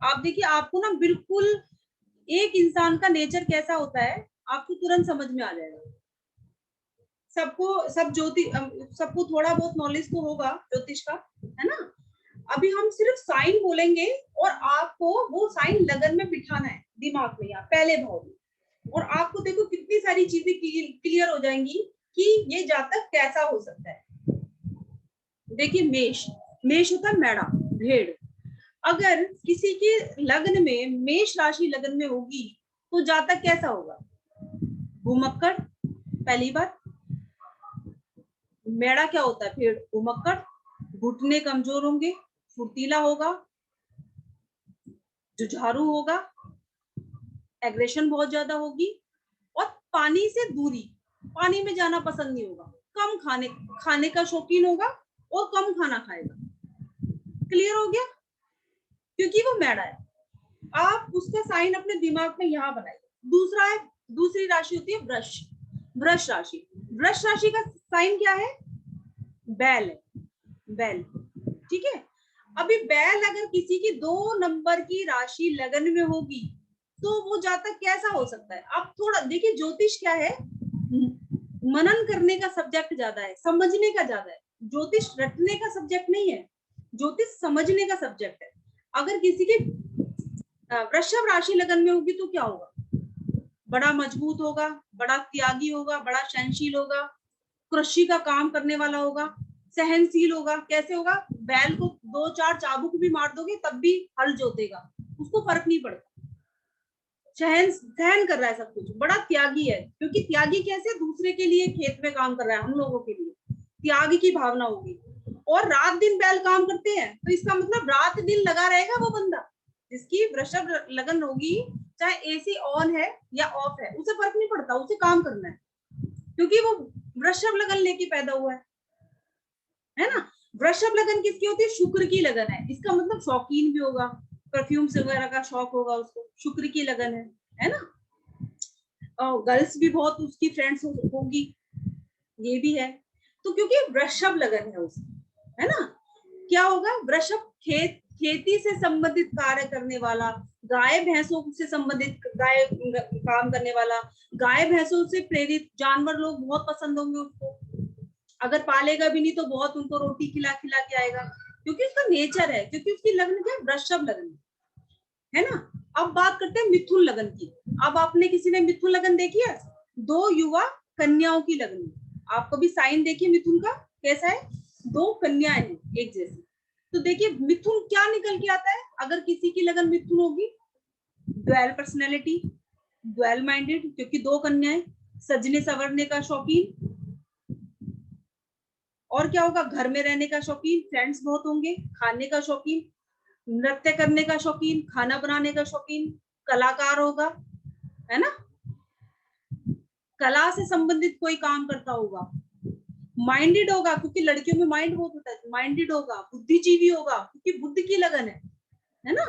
आप देखिए आपको ना बिल्कुल एक इंसान का नेचर कैसा होता है आपको तुरंत समझ में आ जाएगा। सबको थोड़ा बहुत नॉलेज तो होगा ज्योतिष का, है ना। अभी हम सिर्फ साइन बोलेंगे और आपको वो साइन लगन में बिठाना है दिमाग में, यहाँ पहले भाव में, और आपको देखो कितनी सारी चीजें क्लियर हो जाएंगी कि ये जातक कैसा हो सकता है। देखिए मेष होता है मेढ़ा, भेड़। अगर किसी के लग्न में मेष राशि लग्न में होगी तो जातक कैसा होगा, भूमक्कड़। पहली बात, मेढ़ा क्या होता है, भेड़, भूमक्कड़, घुटने कमजोर होंगे, फुर्तीला होगा, जुझारू होगा, एग्रेशन बहुत ज्यादा होगी, और पानी से दूरी, पानी में जाना पसंद नहीं होगा, कम खाने का शौकीन होगा और कम खाना खाएगा। क्लियर हो गया, क्योंकि वो मेढ़ा है। आप उसका साइन अपने दिमाग में यहाँ बनाइए। दूसरी राशि होती है वृष राशि। वृष राशि का साइन क्या है, बैल है, बैल, ठीक है। अभी बैल अगर किसी की 2 नंबर की राशि लगन में होगी तो वो जातक कैसा हो सकता है। आप थोड़ा देखिए, ज्योतिष क्या है, मनन करने का सब्जेक्ट ज्यादा है, समझने का ज्यादा है। ज्योतिष रटने का सब्जेक्ट नहीं है, ज्योतिष समझने का सब्जेक्ट है। अगर किसी की वृषभ राशि लगन में होगी तो क्या होगा, बड़ा मजबूत होगा, बड़ा त्यागी होगा, बड़ा सहनशील होगा, कृषि का काम करने वाला होगा, सहनशील होगा। कैसे होगा, बैल को 2-4 चाबुक भी मार दोगे तब भी हल जोतेगा, उसको फर्क नहीं पड़ता, सहन कर रहा है सब कुछ, बड़ा त्यागी है। क्योंकि त्यागी कैसे, दूसरे के लिए खेत में काम कर रहा है, हम लोगों के लिए त्याग की भावना होगी। और रात दिन बैल काम करते हैं तो इसका मतलब रात दिन लगा रहेगा वो बंदा। जिसकी वृषभ लगन होगी, चाहे एसी ऑन है या ऑफ है, उसे फर्क नहीं पड़ता, उसे काम करना है, क्योंकि वो वृषभ लगन लेके पैदा हुआ है ना। वृषभ लगन किसकी होती है, शुक्र की लगन है। इसका मतलब शौकीन भी होगा, परफ्यूम वगैरह का शौक होगा उसको, शुक्र की लगन है ना। और गर्ल्स भी बहुत उसकी फ्रेंड्स होगी, ये भी है। तो क्योंकि वृषभ लगन है उसकी, है ना। क्या होगा, वृषभ खेती से संबंधित कार्य करने वाला, गाय भैंसों से संबंधित काम करने वाला, गाय भैंसों से प्रेरित जानवर लोग बहुत पसंद होंगे उसको। अगर पालेगा भी नहीं तो बहुत उनको रोटी खिला खिला के आएगा, क्योंकि उसका नेचर है, क्योंकि उसकी लगन क्या है, वृषभ लगन है ना। अब बात करते हैं मिथुन लगन की। अब आपने किसी ने मिथुन लगन देखी है, 2 युवा कन्याओं की लगन। आप कभी साइन देखिए मिथुन का कैसा है, 2 कन्याएं हैं एक जैसी। तो देखिए मिथुन क्या निकल के आता है, अगर किसी की लगन मिथुन होगी, ड्वेल पर्सनैलिटी, ड्वेल माइंडेड, क्योंकि 2 कन्याएं, सजने संवरने का शौकीन, और क्या होगा, घर में रहने का शौकीन, फ्रेंड्स बहुत होंगे, खाने का शौकीन, नृत्य करने का शौकीन, खाना बनाने का शौकीन, कलाकार होगा, है ना, कला से संबंधित कोई काम करता होगा, माइंडेड होगा क्योंकि लड़कियों में माइंड बहुत होता है, माइंडेड होगा, बुद्धिजीवी होगा क्योंकि बुद्धि की लगन है ना।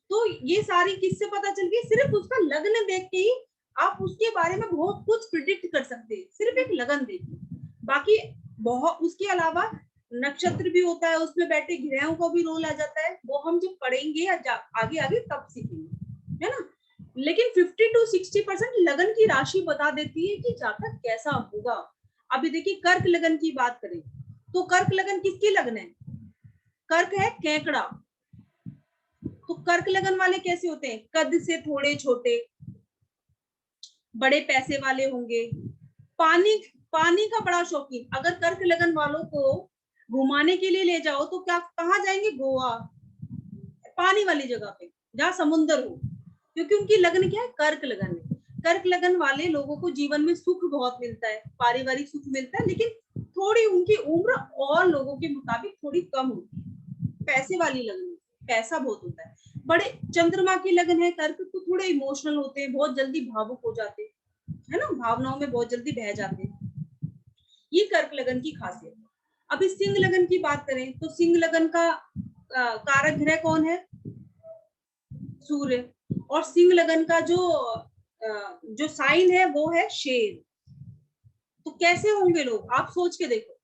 तो ये सारी किससे पता चल गई? सिर्फ उसका लग्न देख के ही आप उसके बारे में बहुत कुछ प्रिडिक्ट कर सकते हैं, सिर्फ एक लगन देख के। बाकी बहुत उसके अलावा नक्षत्र भी होता है, उसमें बैठे ग्रहों का भी रोल आ जाता है, वो हम जब पढ़ेंगे या आगे आगे तब सीखेंगे, है ना। लेकिन 50 to 60% लगन की राशि बता देती है कि जातक कैसा होगा। अभी देखिए कर्क लगन की बात करें तो कर्क लगन किसकी लगन है? कर्क है केकड़ा। तो कर्क लगन वाले कैसे होते हैं? कद से थोड़े छोटे, बड़े पैसे वाले होंगे, पानी का बड़ा शौकीन। अगर कर्क लगन वालों को घुमाने के लिए ले जाओ तो क्या कहाँ जाएंगे? गोवा, पानी वाली जगह पे जहाँ समुद्र हो, क्योंकि उनकी लगन क्या है? कर्क लगन है। कर्क लगन वाले लोगों को जीवन में सुख बहुत मिलता है, पारिवारिक सुख मिलता है, लेकिन थोड़ी उनकी उम्र और लोगों के मुताबिक थोड़ी कम होती है। पैसे वाली लगन, पैसा बहुत होता है। बड़े चंद्रमा की लगन है कर्क, तो थोड़े इमोशनल होते हैं, बहुत जल्दी भावुक हो जाते हैं, है ना, भावनाओं में बहुत जल्दी बह जाते हैं। ये कर्क लगन की खासियत है। अभी सिंह लगन की बात करें तो सिंह लगन का कारक ग्रह कौन है? सूर्य। और सिंह लगन का जो साइन है वो है शेर। तो कैसे होंगे लोग? आप सोच के देखो,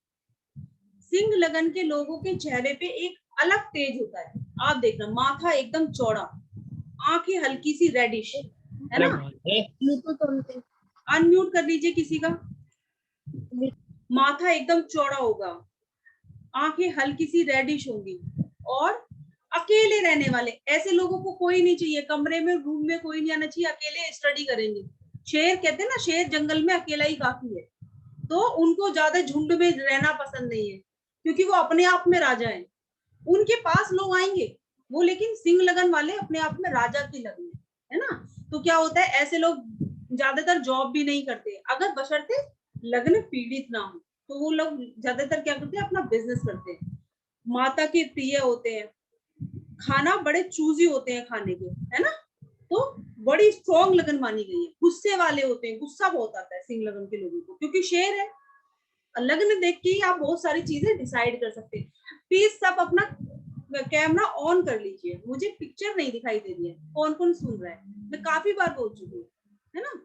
सिंह लगन के लोगों के चेहरे पे एक अलग तेज होता है। आप देखना, माथा एकदम चौड़ा, आंखें हल्की सी रेडिश, है ना। अनम्यूट कर लीजिए किसी का। माथा एकदम चौड़ा होगा, आंखें हल्की सी रेडिश होंगी, और अकेले रहने वाले। ऐसे लोगों को कोई नहीं चाहिए कमरे में, रूम में कोई नहीं आना चाहिए, अकेले स्टडी करेंगे। शेर कहते हैं ना, शेर जंगल में अकेला ही काफी है। तो उनको ज्यादा झुंड में रहना पसंद नहीं है, क्योंकि वो अपने आप में राजा है। उनके पास लोग आएंगे वो, लेकिन सिंह लगन वाले अपने आप में राजा की लगन है ना। तो क्या होता है, ऐसे लोग ज्यादातर जॉब भी नहीं करते, अगर बशर्ते लग्न पीड़ित ना हो, तो वो लोग ज्यादातर क्या करते हैं? अपना बिजनेस करते हैं। माता के प्रिय होते हैं, खाना बड़े चूजी होते हैं खाने के, है ना। तो बड़ी स्ट्रॉन्ग लगन मानी गई है। गुस्से वाले होते हैं, गुस्सा बहुत आता है सिंह लगन के लोगों को, क्योंकि शेर है। लग्न देख के ही आप बहुत सारी चीजें डिसाइड कर सकते हैं। प्लीज सब अपना कैमरा ऑन कर लीजिए, मुझे पिक्चर नहीं दिखाई दे रही है। कौन कौन सुन रहा है? मैं काफी बार बोल चुकी हूँ, है ना।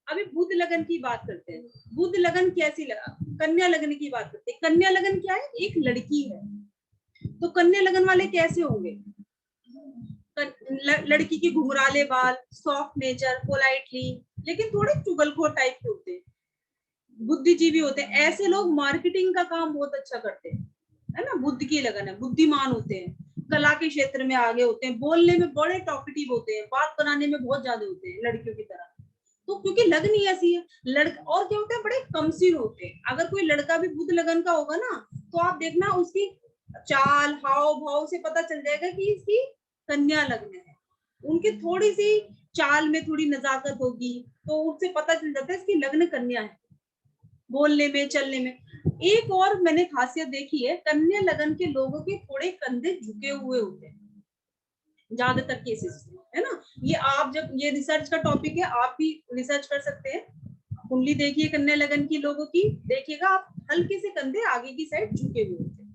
अभी बुध लगन की बात करते हैं। बुध लगन कैसी लगा? कन्या लगन की बात करते हैं। कन्या लगन क्या है? एक लड़की है। तो कन्या लगन वाले कैसे होंगे? लड़की की घुंघराले बाल, सॉफ्ट नेचर, पोलाइटली, लेकिन थोड़े चुगलखोर टाइप के होते हैं, बुद्धिजीवी होते हैं। ऐसे लोग मार्केटिंग का काम बहुत अच्छा करते हैं, है ना। बुद्ध की लगन है, बुद्धिमान होते हैं, कला के क्षेत्र में आगे होते हैं, बोलने में बड़े टॉकेटिव होते हैं, बात बनाने में बहुत ज्यादा होते हैं लड़कियों की तरह। तो क्योंकि लगन ही ऐसी है। लड़का और क्या होता है? बड़े कमसीन होते हैं। अगर कोई लड़का भी बुध लगन का होगा ना, तो आप देखना उसकी चाल, हाव भाव से पता चल जाएगा कि इसकी कन्या लग्न है। उनकी थोड़ी सी चाल में थोड़ी नजाकत होगी, तो उससे पता चल जाता है इसकी लग्न कन्या है, बोलने में, चलने में। एक और मैंने खासियत देखी है, कन्या लगन के लोगों के थोड़े कंधे झुके हुए होते हैं ज्यादातर केसेस में, है ना। ये आप जब ये रिसर्च का टॉपिक है, आप भी रिसर्च कर सकते हैं। कुंडली देखिए कन्या लगन की लोगों की, देखिएगा आप हल्के से कंधे आगे की साइड झुके हुए होते हैं।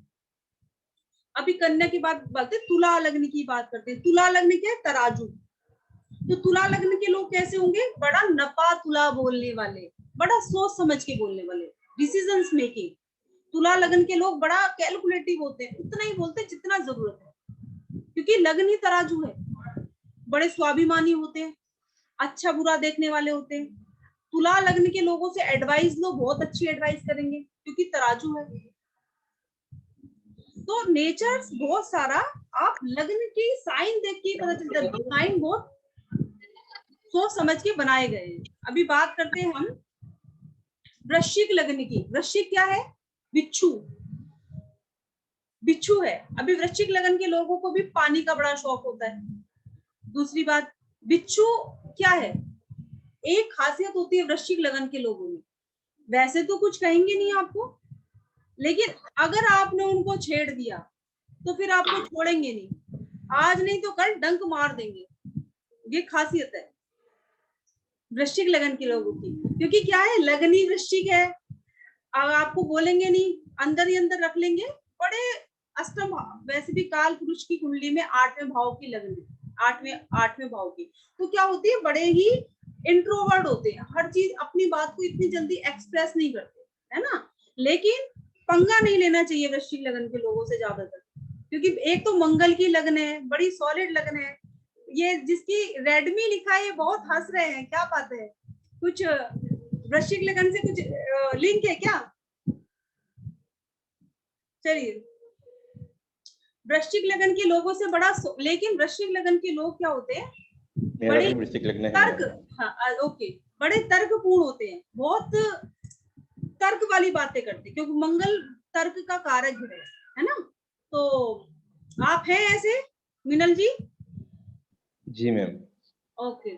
अभी कन्या की बात करते हैं, तुला लग्न की बात करते हैं। तुला लग्न क्या है? तराजू। तो तुला लग्न के लोग कैसे होंगे? बड़ा नपा तुला बोलने वाले, बड़ा सोच समझ के बोलने वाले, डिसीजंस मेकिंग। तुला लगन के लोग बड़ा कैलकुलेटिव होते हैं, उतना ही बोलते जितना जरूरत है, क्योंकि लगन ही तराजू है। बड़े स्वाभिमानी होते हैं, अच्छा बुरा देखने वाले होते हैं। तुला लग्न के लोगों से एडवाइस लो, बहुत अच्छी एडवाइस करेंगे, क्योंकि तराजू है। तो नेचर बहुत सारा आप लग्न की साइन देख के पता चलता है। साइन बहुत सोच समझ के बनाए गए हैं। अभी बात करते हैं हम वृश्चिक लग्न की। वृश्चिक क्या है? बिच्छू, बिच्छू है। अभी वृश्चिक लगन के लोगों को भी पानी का बड़ा शौक होता है। दूसरी बात, बिच्छू क्या है? एक खासियत होती है वृश्चिक लगन के लोगों में, वैसे तो कुछ कहेंगे नहीं आपको, लेकिन अगर आपने उनको छेड़ दिया तो फिर आपको छोड़ेंगे नहीं, आज नहीं तो कल डंक मार देंगे। ये खासियत है वृश्चिक लगन के लोगों की, क्योंकि क्या है? लगनी वृश्चिक है, अब आपको बोलेंगे नहीं, अंदर ही अंदर रख लेंगे। बड़े अष्टम, वैसे भी काल पुरुष की कुंडली में 8वें भाव की लगन है, 8वें भाव की, तो क्या होती है, बड़े ही इंट्रोवर्ट होते हैं, हर चीज अपनी बात को इतनी जल्दी एक्सप्रेस नहीं करते, है ना। लेकिन पंगा नहीं लेना चाहिए वृश्चिक लगन के लोगों से ज्यादातर, क्योंकि एक तो मंगल की लगन है, बड़ी सॉलिड लगन है। ये जिसकी रेडमी लिखा है ये बहुत हंस रहे हैं, क्या बात है, कुछ वृश्चिक लगन से कुछ लिंक है क्या? चलिए, वृश्चिक लगन के लोगों से बड़ा, लेकिन वृश्चिक लगन के लोग क्या होते हैं, मेरा बड़े भी वृश्चिक लगन है। तर्क, हाँ ओके, बड़े तर्कपूर्ण होते हैं, बहुत तर्क वाली बातें करते हैं, क्योंकि मंगल तर्क का कारक है ना। तो आप हैं ऐसे मीनल जी? जी मैम। ओके,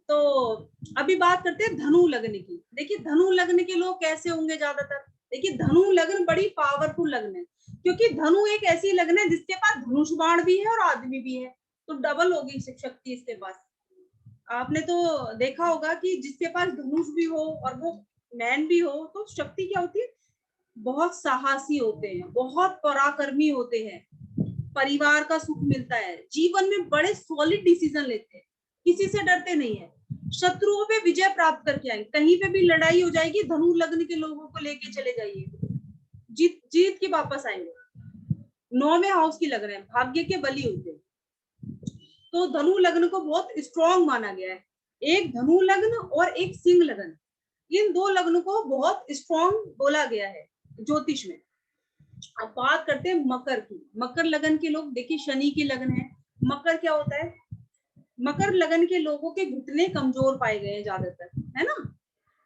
तो अभी बात करते हैं धनु लग्न की। देखिए धनु लग्न के लोग कैसे होंगे ज्यादातर। देखिए धनु लग्न बड़ी पावरफुल लग्न है, क्योंकि धनु एक ऐसी लग्न है जिसके पास धनुष बाण भी है और आदमी भी है, तो डबल होगी शक्ति इसके पास। आपने तो देखा होगा कि जिसके पास धनुष भी हो और वो मैन भी हो, तो शक्ति क्या होती है, बहुत साहसी होते हैं, बहुत पराक्रमी होते हैं, परिवार का सुख मिलता है, जीवन में बड़े सॉलिड डिसीजन लेते हैं, किसी से डरते नहीं है, शत्रुओं पे विजय प्राप्त करके आएंगे। कहीं पे भी लड़ाई हो जाएगी, धनु लग्न के लोगों को लेके चले जाइए, जीत के वापस आएंगे। 9वें हाउस की लग्न है, भाग्य के बली होते हैं, तो धनु लग्न को बहुत स्ट्रॉन्ग माना गया है। एक धनु लग्न और एक सिंह लग्न, इन दो लग्न को बहुत स्ट्रॉन्ग बोला गया है ज्योतिष में। अब बात करते हैं मकर की। मकर लगन के लोग, देखिए शनि की लगन है। मकर क्या होता है, मकर लगन के लोगों के घुटने कमजोर पाए गए हैं ज्यादातर, है ना,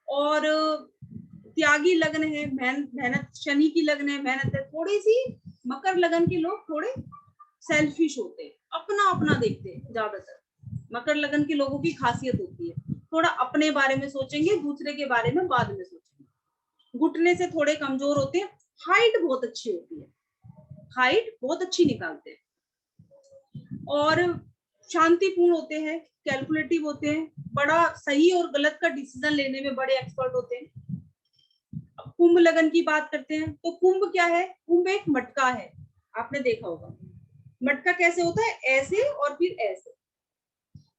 और त्यागी लगन है, मेहनत, शनि की लगन है, मेहनत है। थोड़ी सी मकर लगन के लोग थोड़े सेल्फिश होते हैं, अपना अपना देखते हैं ज्यादातर। मकर लगन के लोगों की खासियत होती है, थोड़ा अपने बारे में सोचेंगे, दूसरे के बारे में बाद में सोचेंगे। घुटने से थोड़े कमजोर होते हैं। हाइट बहुत अच्छी होती है, हाइट बहुत अच्छी निकालते हैं, और शांतिपूर्ण होते हैं, कैलकुलेटिव होते हैं, बड़ा सही और गलत का डिसीजन लेने में बड़े एक्सपर्ट होते हैं। अब कुंभ लगन की बात करते हैं, तो कुंभ क्या है, कुंभ एक मटका है, आपने देखा होगा। मटका कैसे होता है, ऐसे और फिर ऐसे।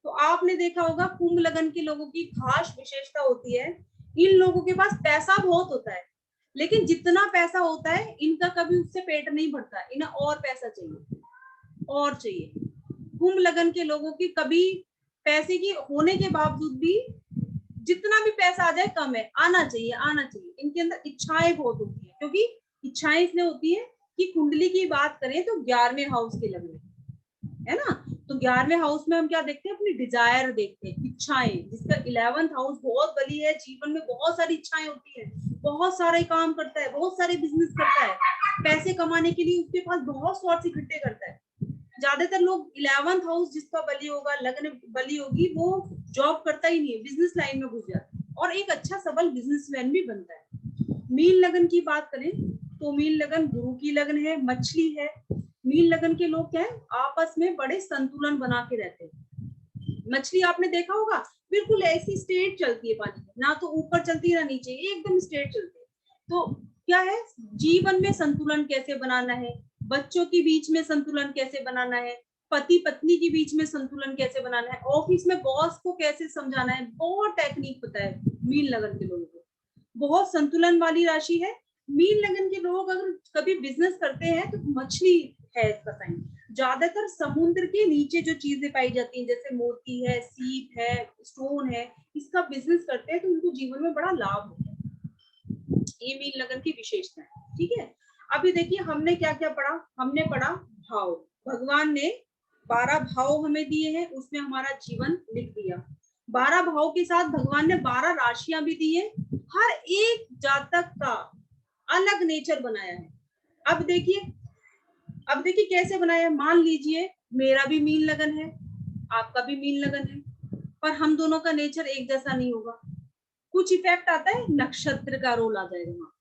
तो आपने देखा होगा कुंभ लगन के लोगों की खास विशेषता होती है, इन लोगों के पास पैसा बहुत होता है, लेकिन जितना पैसा होता है इनका कभी उससे पेट नहीं भरता, इन्हें और पैसा चाहिए और चाहिए। कुंभ लगन के लोगों की कभी पैसे की होने के बावजूद भी जितना भी पैसा आ जाए कम है, आना चाहिए आना चाहिए। इनके अंदर इच्छाएं बहुत होती है, क्योंकि इच्छाएं इसलिए होती है कि कुंडली की बात करें तो 11वें हाउस के लगन है ना, तो 11वें हाउस में हम क्या देखते हैं, अपनी डिजायर देखते हैं, इच्छाएं। जिसका 11th हाउस बहुत बड़ी है, जीवन में बहुत सारी इच्छाएं होती है, बहुत सारे काम करता है, बहुत सारे बिजनेस करता है, पैसे कमाने के लिए उसके पास बहुत सोर्स इकट्ठे करता है। ज्यादातर लोग 11th हाउस जिसका बली होगा, लग्न बली होगी, वो जॉब करता ही नहीं है, बिजनेस लाइन में घुस जाता है और एक अच्छा सबल बिजनेसमैन भी बनता है। मीन लगन की बात करें तो मीन लगन गुरु की लगन है, मछली है। मीन लगन के लोग क्या है, आपस में बड़े संतुलन बना के रहते हैं। मछली आपने देखा होगा, बिल्कुल ऐसी स्ट्रेट चलती है पानी में, ना तो ऊपर चलती है ना नीचे, एकदम स्ट्रेट चलती है। तो क्या है, जीवन में संतुलन कैसे बनाना है, बच्चों के बीच में संतुलन कैसे बनाना है, पति पत्नी के बीच में संतुलन कैसे बनाना है, ऑफिस में बॉस को कैसे समझाना है, बहुत टेक्निक पता है मीन लगन के लोगों को। बहुत संतुलन वाली राशि है। मीन लगन के लोग अगर कभी बिजनेस करते हैं तो मछली है इसका साइन। ज्यादातर समुद्र के नीचे जो चीजें पाई जाती हैं, जैसे मोती है, सीप है, स्टोन है, इसका बिजनेस करते हैं तो उनको जीवन में बड़ा लाभ होता है। ये मीन लगन की विशेषता है, ठीक है। अभी देखिए हमने क्या क्या पढ़ा, हमने पढ़ा भाव। भगवान ने 12 भाव हमें दिए हैं, उसमें हमारा जीवन लिख दिया। 12 भाव के साथ भगवान ने 12 राशियां भी दी है, हर एक जातक का अलग नेचर बनाया है। अब देखिए कैसे बनाया है। मान लीजिए मेरा भी मीन लगन है, आपका भी मीन लगन है, पर हम दोनों का नेचर एक जैसा नहीं होगा। कुछ इफेक्ट आता है, नक्षत्र का रोल आ जाएगा वहां।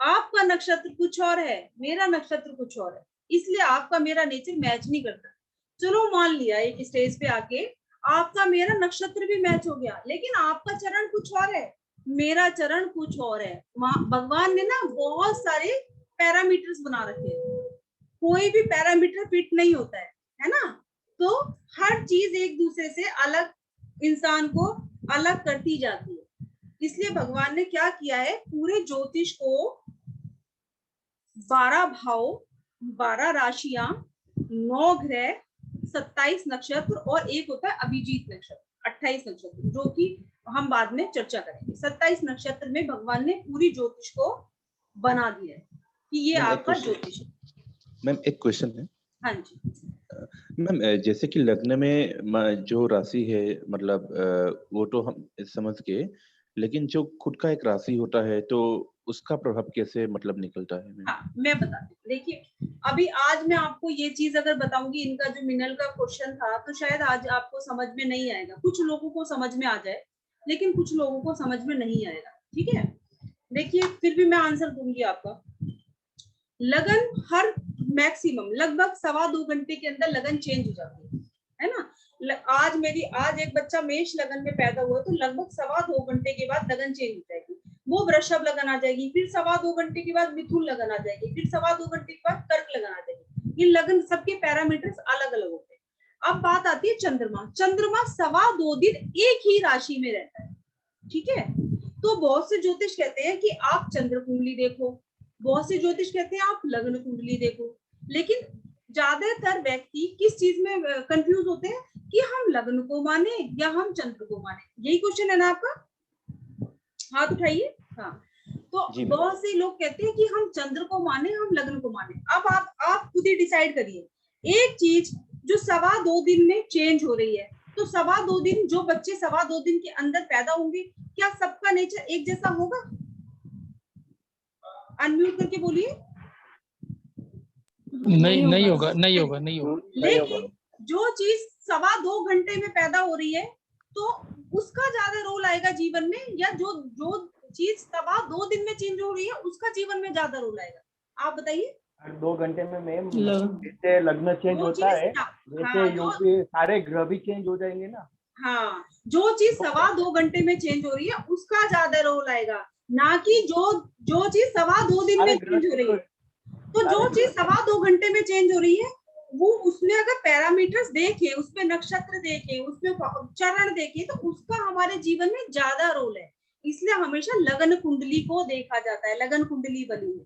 आपका नक्षत्र कुछ और है, मेरा नक्षत्र कुछ और है, इसलिए आपका मेरा नेचर मैच नहीं करता। चलो मान लिया एक स्टेज पे आके आपका मेरा नक्षत्र भी मैच हो गया, लेकिन आपका चरण कुछ और है, मेरा चरण कुछ और है। भगवान ने ना बहुत सारे पैरामीटर्स बना रखे हैं, कोई भी पैरामीटर फिट नहीं होता है ना। तो हर चीज एक दूसरे से अलग इंसान को अलग करती जाती है। इसलिए भगवान ने क्या किया है, पूरे ज्योतिष को 12 भाव, 12 राशियां, 9 ग्रह, 27 नक्षत्र और एक होता है अभिजीत नक्षत्र, 28 नक्षत्र, जो कि हम बाद में चर्चा करेंगे। 27 नक्षत्र में भगवान ने पूरी ज्योतिष को बना दिया है कि ये आपका ज्योतिष है। मैम एक क्वेश्चन है। हाँ जी मैम, जैसे कि लग्न में जो राशि है, मतलब वो तो हम समझ गए, लेकिन जो खुद का एक राशि होता है तो उसका प्रभाव कैसे मतलब निकलता है? हाँ, मैं बताती हूँ। देखिए अभी आज मैं आपको ये चीज अगर बताऊंगी, इनका जो मिनल का क्वेश्चन था, तो शायद आज आपको समझ में नहीं आएगा। कुछ लोगों को समझ में आ जाए, लेकिन कुछ लोगों को समझ में नहीं आएगा। ठीक है, देखिए फिर भी मैं आंसर दूंगी आपका। लगन हर मैक्सिमम लगभग 2.25 घंटे के अंदर लगन चेंज हो जाती है ना। आज एक बच्चा मेष लगन में पैदा हुआ तो लगभग 2.25 घंटे के बाद लगन चेंज हो जाएगी। वो वृषभ लगन आ जाएगी, फिर 2.25 घंटे के बाद मिथुन लगन आ जाएगी, फिर 2.25 घंटे के बाद कर्क लगन आ जाएगी। ये लगन सबके पैरामीटर्स अलग अलग होते हैं। अब बात आती है चंद्रमा। चंद्रमा 2.25 दिन एक ही राशि में रहता है। ठीक है, तो बहुत से ज्योतिष कहते हैं कि आप चंद्र कुंडली देखो, बहुत से ज्योतिष कहते हैं आप लग्न कुंडली देखो, लेकिन ज्यादातर व्यक्ति किस चीज में कंफ्यूज होते हैं कि हम लग्न को माने या हम चंद्र को माने। यही क्वेश्चन है ना आपका, हाथ उठाइए। हाँ, तो बहुत से लोग कहते हैं कि हम चंद्र को माने, हम लग्न को माने। अब आप खुद ही डिसाइड करिए। एक चीज जो 2.25 दिन में चेंज हो रही है, तो 2.25 दिन, जो बच्चे 2.25 दिन के अंदर पैदा होंगे, क्या सबका नेचर एक जैसा होगा? अनम्यूट करके बोलिए। नहीं होगा। लेकिन जो चीज 2.25 घंटे में पैदा हो रही है, तो उसका ज्यादा रोल आएगा जीवन में, या जो चीज 2.25 दिन में चेंज हो रही है उसका जीवन में ज्यादा रोल आएगा? आप बताइए। 2 घंटे में मैम जैसे लग्न चेंज होता है, वैसे योग सारे ग्रह भी चेंज हो जाएंगे ना। हाँ, जो चीज 2.25 घंटे में चेंज हो रही है उसका ज्यादा रोल आएगा, ना कि जो चीज 2.25 दिन में चेंज हो रही है। तो जो चीज 2.25 घंटे में चेंज हो रही है, वो उसमें अगर पैरामीटर्स देखे, उसमें नक्षत्र देखे, उसमें चरण देखे, तो उसका हमारे जीवन में ज्यादा रोल है। इसलिए हमेशा लगन कुंडली को देखा जाता है, लगन कुंडली बली में,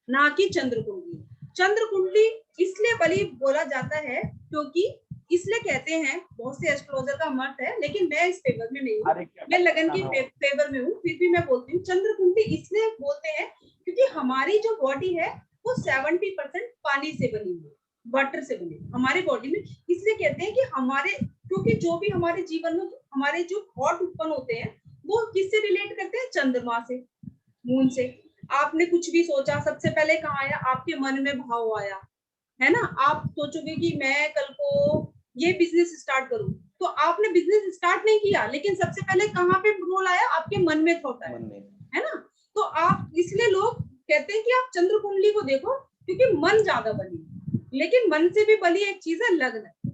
ना कि चंद्र कुंडली। चंद्र कुंडली इसलिए बली बोला जाता है क्योंकि, इसलिए कहते हैं, बहुत से एस्ट्रोलॉजर का मत है, लेकिन मैं इस फेवर में नहीं हूँ, मैं लगन की फेवर में हूँ, फिर भी मैं बोलती हूँ चंद्र कुंडली इसलिए बोलते हैं क्योंकि हमारी जो बॉडी है वो 70% पानी से बनी हुई, वाटर से बनी हमारी बॉडी में। इसलिए कहते हैं कि हमारे, क्योंकि जो भी हमारे जीवन में हमारे जो थॉट उत्पन्न होते हैं, वो किससे रिलेट करते हैं? चंद्रमा से, मून से। आपने कुछ भी सोचा, सबसे पहले कहाँ आया? आपके मन में भाव आया, है ना। आप सोचोगे कि मैं कल को ये बिजनेस स्टार्ट करूं, तो आपने बिजनेस स्टार्ट नहीं किया, लेकिन सबसे पहले कहाँ पे रोल आया? आपके मन में थॉट आया, है ना। तो आप, इसलिए लोग कहते हैं कि आप चंद्र कुंडली को देखो, क्योंकि मन ज्यादा बली, लेकिन मन से भी बली एक चीज है लग्न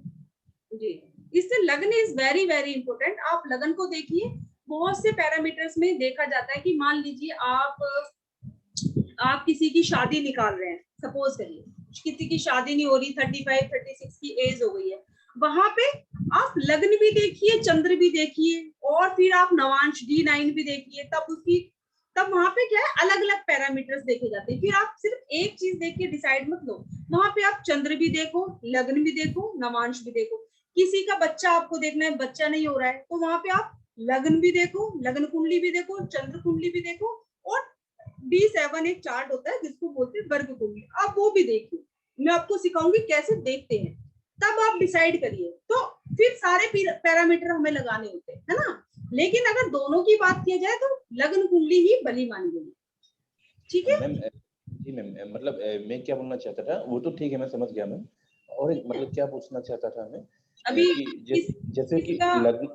जी। इससे लग्न इज वेरी वेरी इंपॉर्टेंट। आप लगन को देखिए, बहुत से पैरामीटर्स में देखा जाता है कि मान लीजिए आप किसी की शादी निकाल रहे हैं, सपोज करिए किसी की शादी नहीं हो रही, 35-36 की एज हो गई है, वहां पे आप लग्न भी देखिए, चंद्र भी देखिए, और फिर आप नवांश D9 भी देखिए, तब वहां पे क्या है, अलग अलग पैरामीटर्स देखे जाते हैं। फिर आप सिर्फ एक चीज देख के डिसाइड मत लो, वहां पे आप चंद्र भी देखो, लग्न भी देखो, नवांश भी देखो। किसी का बच्चा आपको देखना है, बच्चा नहीं हो रहा है, तो वहां पे आप लग्न भी देखो, लग्न कुंडली भी देखो, चंद्र कुंडली भी देखो, और D7 एक चार्ट होता है जिसको बोलते हैं वर्ग कुंडली, आप वो भी देखिए। मैं आपको सिखाऊंगी कैसे देखते हैं, तब आप डिसाइड करिए। तो फिर सारे पैरामीटर हमें लगाने होते हैं, है ना। लेकिन अगर दोनों की बात की जाए तो लग्न कुंडली ही बली मानी गई। ठीक है जी मैम, मतलब मैं क्या बोलना चाहता था, वो तो ठीक है, मैं समझ गया मैम। और मतलब क्या पूछना चाहता था मैं, अभी जैसे कि लग्न,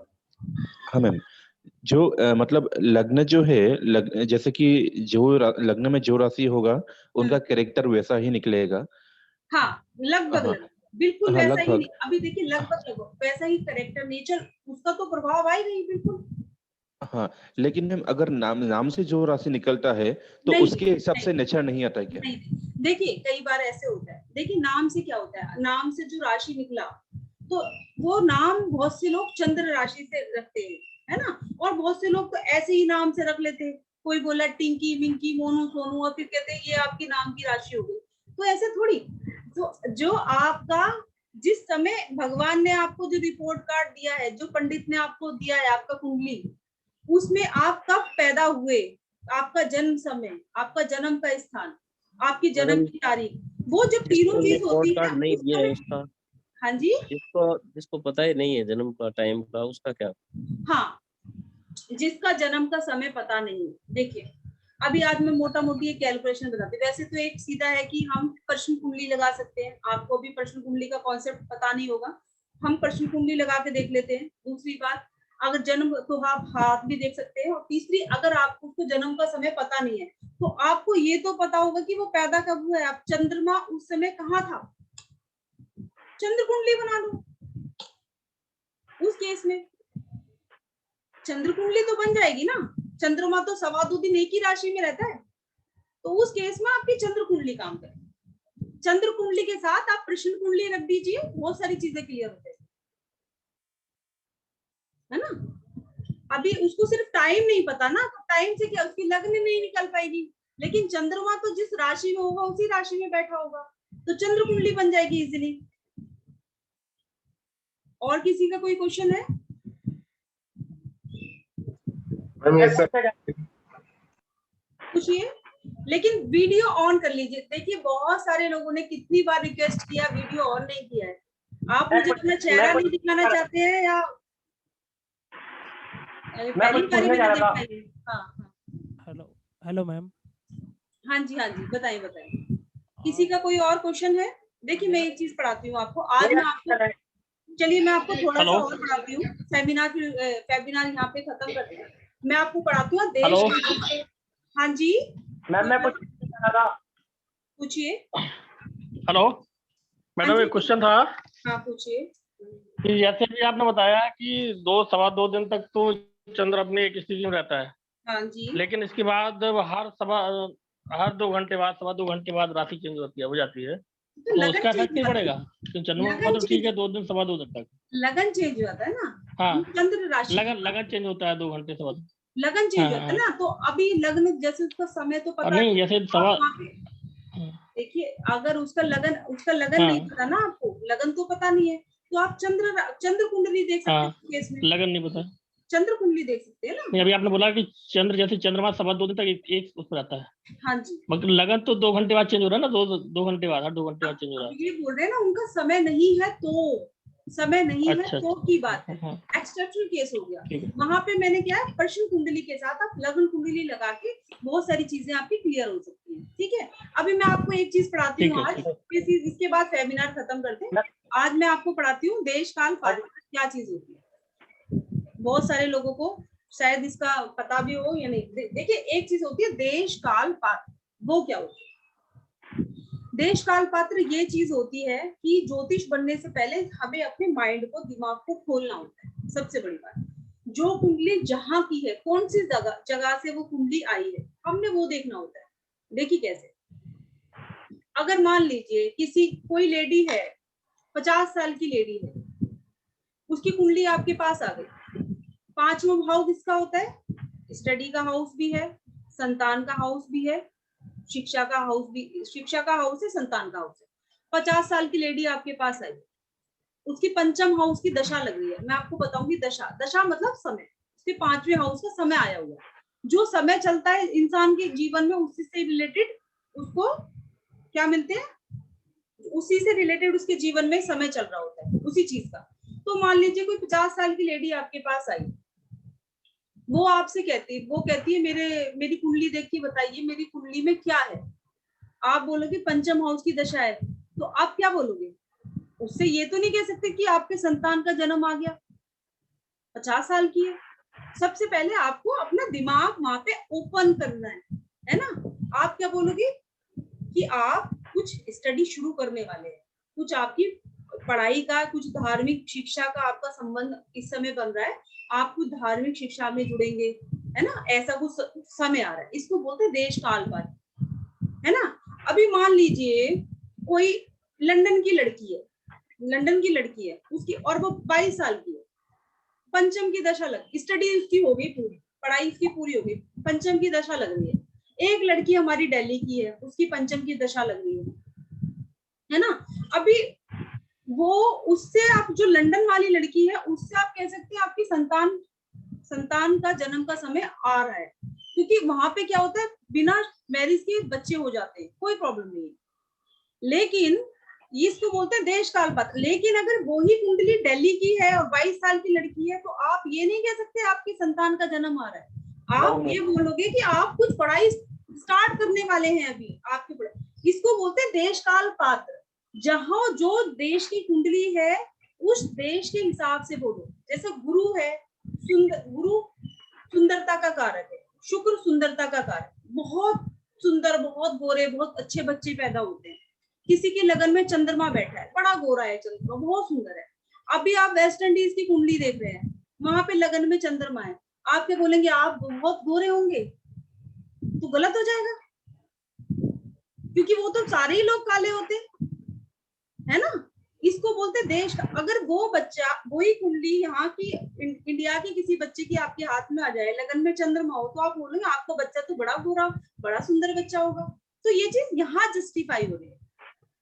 हाँ मैम, जो मतलब लग्न जो है, जैसे कि जो लग्न में जो राशि होगा उनका कैरेक्टर वैसा ही निकलेगा। हाँ, लगभग बिल्कुल हाँ, वैसा ही। अभी देखिए लगभग वैसा ही कैरेक्टर, नेचर, उसका तो प्रभाव आएगा ही बिल्कुल। हाँ, लेकिन मैम अगर नाम से जो राशि निकलता है तो नहीं, उसके हिसाब से नहीं, नेचर नहीं आता है क्या? नहीं, देखिए कई बार ऐसे होता है। देखिए नाम से क्या होता है, नाम से जो राशि निकला तो वो नाम बहुत से लोग चंद्र राशि से रखते हैं, है ना, और बहुत से लोग तो ऐसे ही नाम से रख लेते हैं। कोई बोला टिंकी विंकी मोनू सोनू और फिर कहते हैं ये आपकी नाम की राशि हो गई। तो ऐसे थोड़ी। तो जो आपका जिस समय भगवान ने आपको जो रिपोर्ट कार्ड दिया है, जो पंडित ने आपको दिया है आपका कुंडली, उसमें आप कब पैदा हुए, आपका जन्म समय, आपका जन्म का स्थान, आपकी जन्म की तारीख, वो जो तीनों चीज होती है नहीं दिया है इसका। हाँ जी, जिसको पता ही नहीं है जन्म का टाइम का, उसका क्या? हाँ, जिसका जन्म का समय पता नहीं है। देखिए अभी आज मैं मोटा मोटी एक कैलकुलेशन बताती हूँ। वैसे तो एक सीधा है कि हम प्रश्न कुंडली लगा सकते हैं। आपको भी प्रश्न कुंडली का कॉन्सेप्ट पता नहीं होगा, हम प्रश्न कुंडली लगा के देख लेते हैं। दूसरी बात, अगर जन्म तो आप हाथ भी देख सकते हैं। और तीसरी, अगर आपको उसको जन्म का समय पता नहीं है तो आपको ये तो पता होगा कि वो पैदा कब हुआ है। आप चंद्रमा उस समय कहाँ था, चंद्र कुंडली बना लो। उस केस में चंद्र कुंडली तो बन जाएगी ना। चंद्रमा तो 2.25 दिन एक ही राशि में रहता है, तो उस केस में आपकी चंद्र कुंडली काम करे। चंद्र कुंडली के साथ आप प्रश्न कुंडली रख दीजिए, बहुत सारी चीजें क्लियर हो जाएगी, है ना। अभी उसको सिर्फ टाइम नहीं पता ना, तो टाइम से क्या उसकी लग्न नहीं निकल पाएगी, लेकिन चंद्रमा तो जिस राशि में होगा उसी राशि में बैठा होगा, तो चंद्र कुंडली बन जाएगी इजीली। और किसी का कोई क्वेश्चन है? पूछिए, लेकिन वीडियो ऑन कर लीजिए। देखिए बहुत सारे लोगों ने कितनी बार रिक्वेस्ट किया, वीडियो ऑन नहीं किया है। आप मुझे अपना चेहरा नहीं दिखाना चाहते हैं या पहली बारी में दिखाइए? हाँ, हेलो मैम। हाँ जी, हाँ जी, बताइए बताइए। किसी का कोई और क्वेश्चन है? देखिए मैं एक चीज पढ़ाती हूँ आपको आज। मैं आपको, चलिए मैं आपको थोड़ा सा और पढ़ाती हूँ। वेबिनार यहाँ पे खत्म करते हैं। मैं आपको पढ़ाती हूँ देश। हाँ जी मैम मैं पूछिए। हेलो मैडम, एक क्वेश्चन था। हाँ पूछिए। कि जैसे भी आपने बताया कि 2-2.25 दिन तक तो चंद्र अपनी एक स्थिति में रहता है। हाँ जी। लेकिन इसके बाद हर 2 घंटे बाद, 2.25 घंटे बाद राशि चेंज होती है, हो जाती है, तो उसका इफेक्ट नहीं पड़ेगा? चंद्रमा तो ठीक है 2 दिन 2.25 दिन तक लगन चेंज होता है ना। हाँ, चंद्र राशि लगन चेंज होता है 2 घंटे 2.25 लगन चेंज होता है ना। तो अभी लग्न जैसे उसका समय तो पता नहीं, जैसे देखिए अगर उसका लगन नहीं पता ना, आपको लगन तो पता नहीं है, तो आप चंद्र कुंडली देख सकते हैं। केस में लगन नहीं पता, चंद्र कुंडली देख सकते हैं ना। नहीं, अभी आपने बोला कि चंद्र जैसे चंद्रमा 2.25 दिन तक एक उस पर रहता है। हाँ जी, मगर लगन तो 2 घंटे बाद चेंज हो रहा है ना, 2 घंटे बाद, हर 2 घंटे बाद चेंज हो रहा है। ये बोल रहे हैं ना, उनका समय नहीं है तो समय नहीं अच्छा, है तो की बात है। एक्सेप्शनल केस हो गया। वहां पे मैंने क्या है, प्रश्न कुंडली के साथ आप लग्न कुंडली लगा के बहुत सारी चीजें आपकी क्लियर हो सकती हैं। ठीक है, अभी मैं आपको एक चीज पढ़ाती हूँ आज, इसके बाद वेबिनार खत्म करते हैं। आज मैं आपको पढ़ाती हूँ देश काल पात्र क्या चीज होती है। बहुत सारे लोगों को शायद इसका पता भी हो या नहीं। देखिए एक चीज होती है देश काल पात्र, वो क्या होती है? देश काल पात्र ये चीज होती है कि ज्योतिष बनने से पहले हमें अपने माइंड को, दिमाग को खोलना होता है। सबसे बड़ी बात, जो कुंडली जहां की है, कौन सी जगह से वो कुंडली आई है, हमने वो देखना होता है। देखिए कैसे, अगर मान लीजिए कोई लेडी है, 50 साल की लेडी है, उसकी कुंडली आपके पास आ गई। 5वां हाउस किसका होता है? स्टडी का हाउस भी है, संतान का हाउस भी है, शिक्षा का हाउस है, संतान का हाउस है। 50 साल की लेडी आपके पास आई, उसकी 5म हाउस की दशा लग रही है। मैं आपको बताऊंगी दशा मतलब समय। उसके 5वें हाउस का समय आया हुआ है। जो समय चलता है इंसान के जीवन में, उसी से रिलेटेड उसको क्या मिलते हैं, उसी से रिलेटेड उसके जीवन में समय चल रहा होता है, उसी चीज का। तो मान लीजिए कोई 50 साल की लेडी आपके पास आई, वो आपसे कहती है मेरी कुंडली देख के बताइए मेरी कुंडली में क्या है। आप बोलोगे 5म हाउस की दशा है, तो आप क्या बोलोगे? उससे ये तो नहीं कह सकते कि आपके संतान का जन्म आ गया, 50 साल की है। सबसे पहले आपको अपना दिमाग वहां पे ओपन करना है ना। आप क्या बोलोगे कि आप कुछ स्टडी शुरू करने वाले हैं, कुछ आपकी पढ़ाई का, कुछ धार्मिक शिक्षा का आपका संबंध इस समय बन रहा है, आप कुछ धार्मिक शिक्षा में जुड़ेंगे, है ना, ऐसा कुछ समय आ रहा है, इसको बोलते हैं देश काल पर, है ना। अभी मान लीजिए कोई लंदन की लड़की है, उसकी और वो 22 साल की है, पंचम की दशा लग, स्टडी उसकी हो गई पूरी, पढ़ाई उसकी पूरी हो गई, पंचम की दशा लग रही है। एक लड़की हमारी दिल्ली की है, उसकी पंचम की दशा लग रही है ना। अभी वो उससे, आप जो लंदन वाली लड़की है उससे आप कह सकते हैं आपकी संतान का जन्म का समय आ रहा है, क्योंकि वहां पे क्या होता है, बिना मैरिज के बच्चे हो जाते हैं, कोई प्रॉब्लम नहीं है। लेकिन इसको बोलते हैं देश काल पात्र। लेकिन अगर वो ही कुंडली दिल्ली की है और 22 साल की लड़की है, तो आप ये नहीं कह सकते आपकी संतान का जन्म आ रहा है। आप ये बोलोगे कि आप कुछ पढ़ाई स्टार्ट करने वाले हैं अभी आपकी पढ़ाई। इसको बोलते हैं देश काल पात्र। जहां जो देश की कुंडली है उस देश के हिसाब से बोलो। जैसे गुरु है, गुरु सुंदरता का कारक है, शुक्र सुंदरता का कारक, बहुत सुंदर, बहुत गोरे, बहुत अच्छे बच्चे पैदा होते हैं। किसी की लगन में चंद्रमा बैठा है, बड़ा गोरा है चंद्रमा, बहुत सुंदर है। अभी आप वेस्ट इंडीज की कुंडली देख रहे हैं, वहां पे लगन में चंद्रमा है, आप क्या बोलेंगे आप बहुत गोरे होंगे? तो गलत हो जाएगा, क्योंकि वो तो सारे ही लोग काले होते है ना। इसको बोलते देश का। अगर वो बच्चा, वही कुंडली यहाँ की इंडिया की किसी बच्चे की आपके हाथ में आ जाए, लगन में चंद्रमा हो, तो आप बोलेंगे आपका बच्चा तो बड़ा गोरा, बड़ा सुंदर बच्चा होगा। तो ये चीज यहाँ जस्टिफाई हो रही है।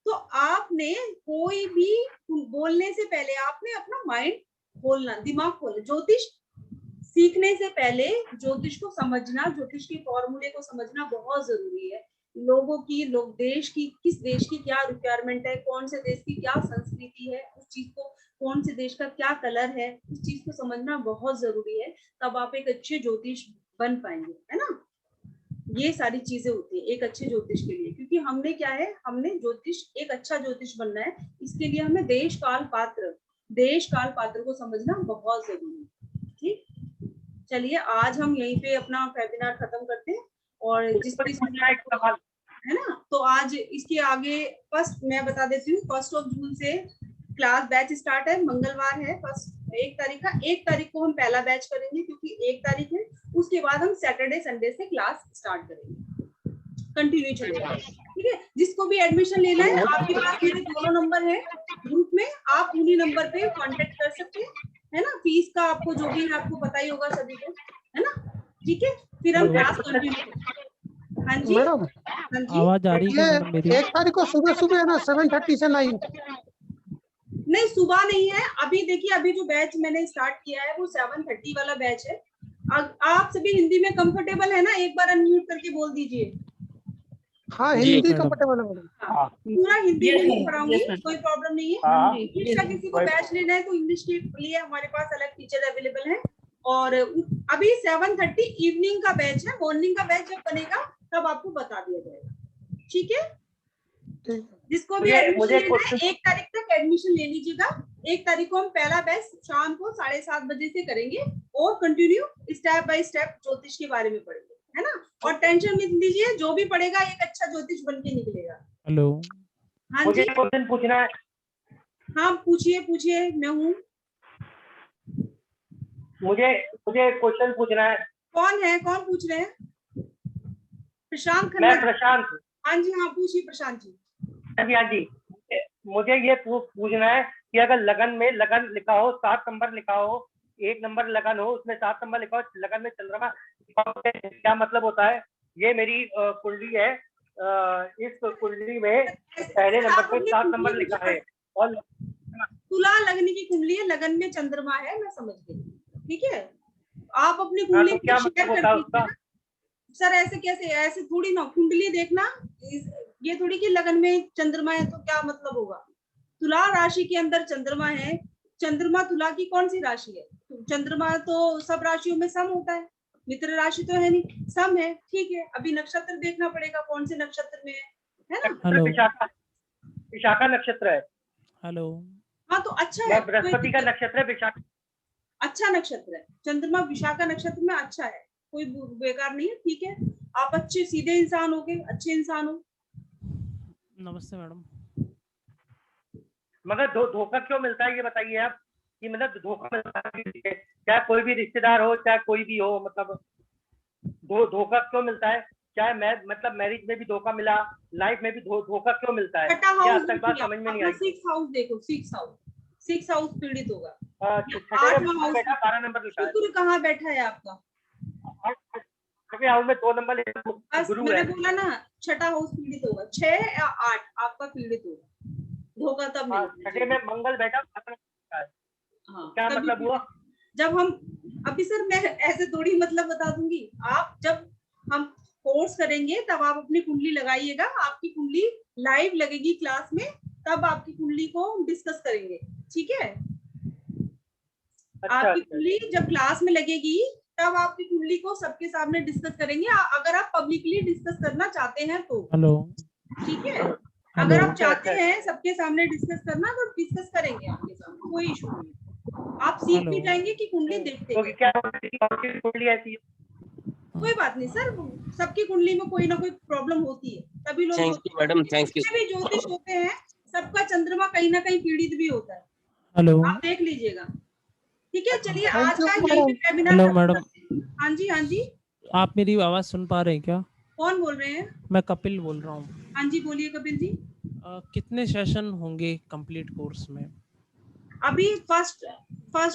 तो आपने कोई भी बोलने से पहले आपने अपना माइंड खोलना, दिमाग खोलना। ज्योतिष सीखने से पहले ज्योतिष को समझना, ज्योतिष के फॉर्मूले को समझना बहुत जरूरी है। देश की, किस देश की क्या रिक्वायरमेंट है, कौन से देश की क्या संस्कृति है, उस चीज को, कौन से देश का क्या कलर है, उस चीज को समझना बहुत जरूरी है। तब आप एक अच्छे ज्योतिष बन पाएंगे, है ना। ये सारी चीजें होती है एक अच्छे ज्योतिष के लिए। क्योंकि हमने क्या है, हमने ज्योतिष, एक अच्छा ज्योतिष बनना है, इसके लिए हमें देश काल पात्र को समझना बहुत जरूरी है। ठीक, चलिए आज हम यहीं पे अपना वेबिनार खत्म करते हैं। और जिस है ना, तो आज इसके आगे फर्स्ट मैं बता देती हूँ, 1 जून से क्लास बैच स्टार्ट है, मंगलवार है, 1 तारीख का। 1 तारीख को हम पहला बैच करेंगे, क्योंकि 1 तारीख है। उसके बाद हम सैटरडे संडे से क्लास स्टार्ट करेंगे, कंटिन्यू चलेगा। ठीक है, जिसको भी एडमिशन लेना है, आपके पास मेरे दोनों नंबर है ग्रुप में, आप उन्हीं नंबर पे कांटेक्ट कर सकते हैं, है ना। फीस का आपको जो भी है आपको पता ही होगा सभी को, है ना। ठीक है, फिर हम क्लास कंटिन्यू। हाँ जी मैडम, हाँ जी, आवाज आ रही है मैडम मेरी? 1 तारीख को सुबह है ना, 7:30 से 9। नहीं सुबह नहीं है। अभी देखिए, अभी जो बैच मैंने स्टार्ट किया है वो 7:30 वाला बैच है। आप सभी हिंदी में कंफर्टेबल है ना? एक बार अनम्यूट करके बोल दीजिए। हाँ, हिंदी कंफर्टेबल है मैडम। हाँ, पूरा हिंदी में ही पढ़ाऊंगी, कोई प्रॉब्लम नहीं है। इंग्लिश का किसी को बैच लेना है तो इंग्लिश के लिए हमारे पास अलग टीचर अवेलेबल है। और अभी 7:30 इवनिंग का बैच है, मॉर्निंग का बैच जब बनेगा तब आपको बता दिया जाएगा। ठीक है, जिसको भी एडमिशन लेना है 1 तारीख तक एडमिशन ले लीजिएगा। 1 तारीख को हम पहला बैच शाम को 7:30 बजे से करेंगे और कंटिन्यू स्टेप बाय स्टेप ज्योतिष के बारे में पढ़ेंगे, है ना। और टेंशन मत लीजिए, जो भी पढ़ेगा एक अच्छा ज्योतिष बन के निकलेगा। हेलो, हाँ मुझे जी, क्वेश्चन पूछना है। हाँ पूछिए, मैं हूँ। मुझे क्वेश्चन पूछना है। कौन पूछ रहे हैं? प्रशांत खन्ना। मैं प्रशांत। हाँ जी, हाँ पूछिए प्रशांत जी। हाँ जी, मुझे ये पूछना है कि अगर लगन में लगन लिखा हो, 7 नंबर लिखा हो, 1 नंबर लगन हो, उसमें 7 नंबर लिखा हो, लगन में चंद्रमा, क्या मतलब होता है? ये मेरी कुंडली है। इस कुंडली में पहले नंबर पे 7 नंबर लिखा है और तुला लगन की कुंडली है, लगन में चंद्रमा है, मैं समझ गई। ठीक है, आप अपनी कुंडली तो क्या शेयर मतलब कर होता है दीजिए। उसका? सर ऐसे कैसे, ऐसे थोड़ी ना कुंडली देखना, ये थोड़ी कि लगन में चंद्रमा है तो क्या मतलब होगा। तुला राशि के अंदर चंद्रमा है। चंद्रमा तुला की कौन सी राशि है? चंद्रमा तो सब राशियों में सम होता है, मित्र राशि तो है नहीं, सम है। ठीक है, अभी नक्षत्र देखना पड़ेगा कौन से नक्षत्र में है ना। हेलो, विशाखा नक्षत्र है। हेलो, हाँ तो अच्छा है, बृहस्पति का नक्षत्र है विशाखा। अच्छा नक्षत्र है चंद्रमा, विशाखा नक्षत्र में अच्छा है, कोई बेकार नहीं है। ठीक है, आप अच्छे सीधे इंसान हो गए, अच्छे इंसान हो। नमस्ते मैडम। मगर धोखा क्यों मिलता है ये बताइए आप, कि मतलब धोखा मिलता है चाहे कोई भी रिश्तेदार हो, चाहे कोई भी हो, मतलब धोखा क्यों मिलता है? चाहे मतलब मैरिज में भी धोखा मिला, लाइफ में भी धोखा क्यों मिलता है? क्या आज तक बात समझ में नहीं आई? 6 हाउस देखो, 6 हाउस पीड़ित होगा। 8वां हाउस बैठा, 12 नंबर लिखा है। शुक्र कहाँ बैठा है आपका? 8वें हाउस में 2 नंबर बस गुरु मैंने है। बोला ना, 6ठा हाउस पीड़ित होगा, 6 या 8 आपका पीड़ित होगा, धोखा तब नहीं। 6 में मंगल बैठा, हाँ, क्या मतलब हुआ? जब हम अभी सर मैं ऐसे थोड़ी मतलब बता दूंगी, आप जब हम कोर्स करेंगे तब आप अपनी कुंडली लगाइएगा, आपकी कुंडली लाइव लगेगी क्लास में, तब आपकी कुंडली को डिस्कस करेंगे, ठीक है? आपकी कुंडली जब क्लास में लगेगी तब आपकी कुंडली को सबके सामने डिस्कस करेंगे, अगर आप पब्लिकली डिस्कस करना चाहते हैं तो। हेलो, ठीक है, अगर आप चाहते हैं सबके सामने डिस्कस करना तो डिस्कस करेंगे आपके सामने, कोई इशू नहीं। आप सीख भी जाएंगे कि कुंडली देखते हैं। क्या कुंडली ऐसी है? कोई बात नहीं सर, सबकी कुंडली में कोई ना कोई प्रॉब्लम होती है, तभी लोग मैडम, थैंक यू। भी ज्योतिष होते हैं, सबका चंद्रमा कहीं ना कहीं पीड़ित भी होता है। हेलो, आप देख लीजिएगा, ठीक है? चलिए आज का हेलो वेबिनार। मैडम, हाँ जी, हाँ जी, आप मेरी आवाज सुन पा रहे हैं क्या? कौन बोल रहे हैं? मैं कपिल बोल रहा हूँ। हाँ जी, बोलिए कपिल जी। कितने सेशन होंगे कंप्लीट कोर्स में? अभी फर्स्ट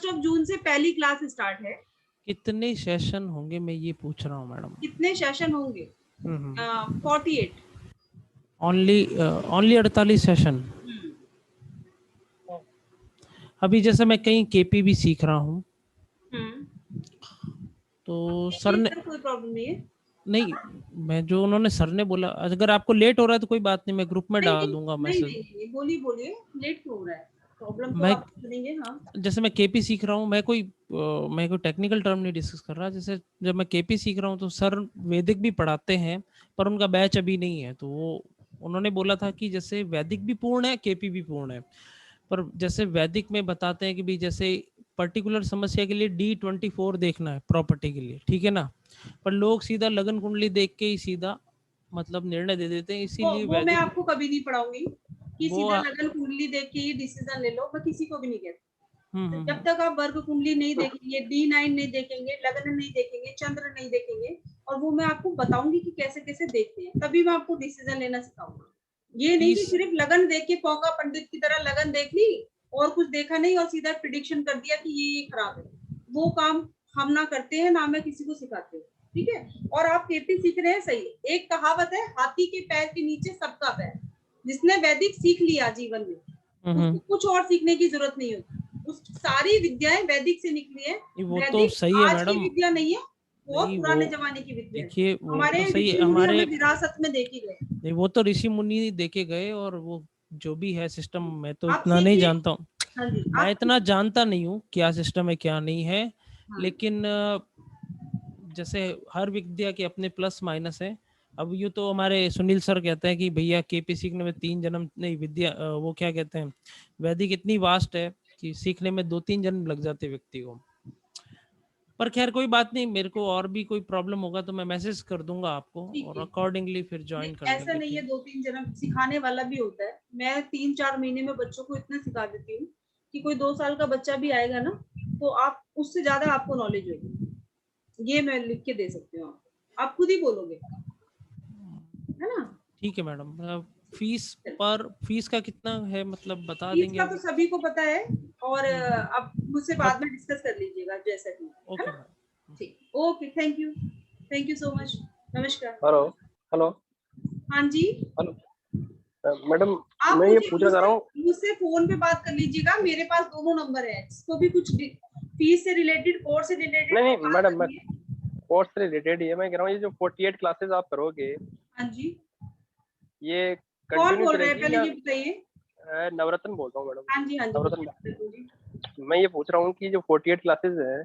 ऑफ जून से पहली क्लास स्टार्ट है। कितने सेशन होंगे मैं ये पूछ रहा हूँ मैडम। कितने सेशन होंगे? 48। Only 48 session. अभी जैसे मैं कहीं केपी भी सीख रहा हूँ, तो सर ने कोई प्रॉब्लम नहीं है। नहीं, मैं जो उन्होंने सर ने बोला, अगर आपको लेट हो रहा है तो कोई बात नहीं, मैं ग्रुप में डाल दूंगा मैसेज। नहीं, बोलिए लेट क्यों हो रहा है? प्रॉब्लम तो मैं आप सुनेंगे। हाँ, जैसे मैं केपी सीख रहा हूँ, मैं कोई टेक्निकल टर्म नहीं डिस्कस कर रहा। जैसे जब मैं केपी सीख रहा हूँ तो सर वैदिक भी पढ़ाते हैं, पर उनका बैच अभी नहीं है, तो वो उन्होंने बोला था कि जैसे वैदिक भी पूर्ण है, केपी भी पूर्ण है, पर जैसे वैदिक में बताते हैं कि भी जैसे पर्टिकुलर समस्या के लिए D24 देखना है प्रॉपर्टी के लिए, ठीक है ना, पर लोग सीधा लगन कुंडली देख के ही सीधा मतलब निर्णय दे देते हैं, इसीलिए वो मैं आपको कभी नहीं पढ़ाऊंगी कि सीधा लगन कुंडली देख के ये डिसीजन ले लो, मैं किसी को भी नहीं कहती। जब तक आप वर्ग कुंडली नहीं देखेंगे, D9 नहीं देखेंगे, लगन नहीं देखेंगे, चंद्र नहीं देखेंगे, और वो मैं आपको बताऊंगी कि कैसे कैसे देखते हैं, तभी मैं आपको डिसीजन लेना सिखाऊंगा। ये नहीं कि सिर्फ लगन देख के पौका पंडित की तरह लगन देख ली और कुछ देखा नहीं और सीधा प्रिडिक्शन कर दिया कि ये खराब है। वो काम हम ना करते हैं, ना मैं किसी को सिखाते हूँ, ठीक है? और आप केपी सीख रहे हैं, सही। एक कहावत है, हाथी के पैर के नीचे सबका पैर। जिसने वैदिक सीख लिया जीवन में, उसको कुछ और सीखने की जरूरत नहीं होती। उस सारी विद्याएं वैदिक से निकली है। वो तो सही है मैडम, विद्या नहीं है, बहुत पुराने जमाने की विद्या। देखिए हमारे तो सही है, हमारे विरासत में देखी गए। नहीं, वो तो ऋषि मुनि देखे गए, और वो जो भी है सिस्टम मैं तो इतना नहीं जानता हूँ। मैं इतना जानता नहीं हूँ क्या सिस्टम है क्या नहीं है, लेकिन जैसे हर विद्या के अपने प्लस माइनस है। अब यूँ तो हमारे सुनील सर कहते हैं कि भैया केपी सीखने में 3 जन्म नहीं, विद्या वो क्या कहते हैं, वैदिक इतनी वास्ट है कि सीखने में 2-3 जन्म लग जाते व्यक्ति को। पर खैर कोई बात नहीं, मेरे को और भी कोई प्रॉब्लम होगा तो मैं मैसेज कर दूंगा आपको, और अकॉर्डिंगली फिर ज्वाइन कर लेंगे। ऐसा नहीं है 2-3 जन्म, सिखाने वाला भी होता है। मैं 3-4 महीने में बच्चों को इतना सिखा देती हूँ कि कोई 2 साल का बच्चा भी आएगा ना, तो आप उससे ज्यादा आपको नॉलेज होगी। ये मैं लिख के दे सकती हूँ, आप खुद ही बोलोगे, है ना? ठीक है मैडम। फीस का कितना है मतलब बता फीस देंगे? का तो सभी को पता है, और अब मुझसे बाद में डिस्कस कर लीजिएगा जैसा भी। ओके, ठीक, okay, thank you so much, नमस्कार। हेलो हाँ जी, हेलो मैडम, मैं ये पूछना चाह रहा हूँ, मुझसे फोन पे बात कर लीजिएगा, मेरे पास दोनों नंबर है। जिसको भी कुछ फीस से रिलेटेड, कोर्स से रिलेटेड। नहीं मैडम, मैं कोर्स से रिलेटेड ही है। मैं कह रहा हूँ ये जो 48 क्लासेस आप करोगे, हाँ जी, ये कौन बोल रहे हैं पहले ये बताइए? नवरत्न बोल रहा हूँ मैडम। हाँ जी, हाँ जी। मैं ये पूछ रहा हूँ कि जो 48 क्लासेस है,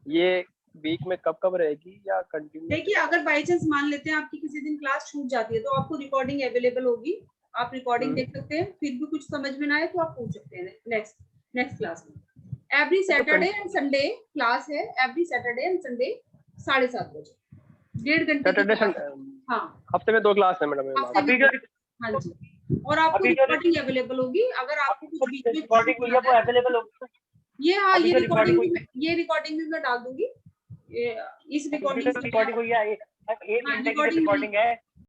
ये वीक में कब रहेगी या कंटिन्यू? देखिए, अगर बाई चांस मान लेते हैं आपकी किसी दिन क्लास छूट जाती है, तो आपको रिकॉर्डिंग अवेलेबल होगी, आप रिकॉर्डिंग देख सकते हैं। फिर भी कुछ समझ में ना आए तो आप पूछ सकते हैं नेक्स्ट क्लास में। Every Saturday and Sunday class है, एवरी सैटरडे एंड संडे 7:30 बजे, 1.5 घंटे। सैटरडे हाँ, हफ्ते में 2 क्लास है मैडम। हाँ जी, और आपको रिकॉर्डिंग अवेलेबल होगी। अगर आपको कुछ बीच में रिकॉर्डिंग हुई है वो अवेलेबल होगी। ये हाँ अभी ये तो रिकॉर्डिंग भी मैं डाल दूंगी। इस रिकॉर्डिंग रिकॉर्डिंग हुई है, 1 घंटे की रिकॉर्डिंग है,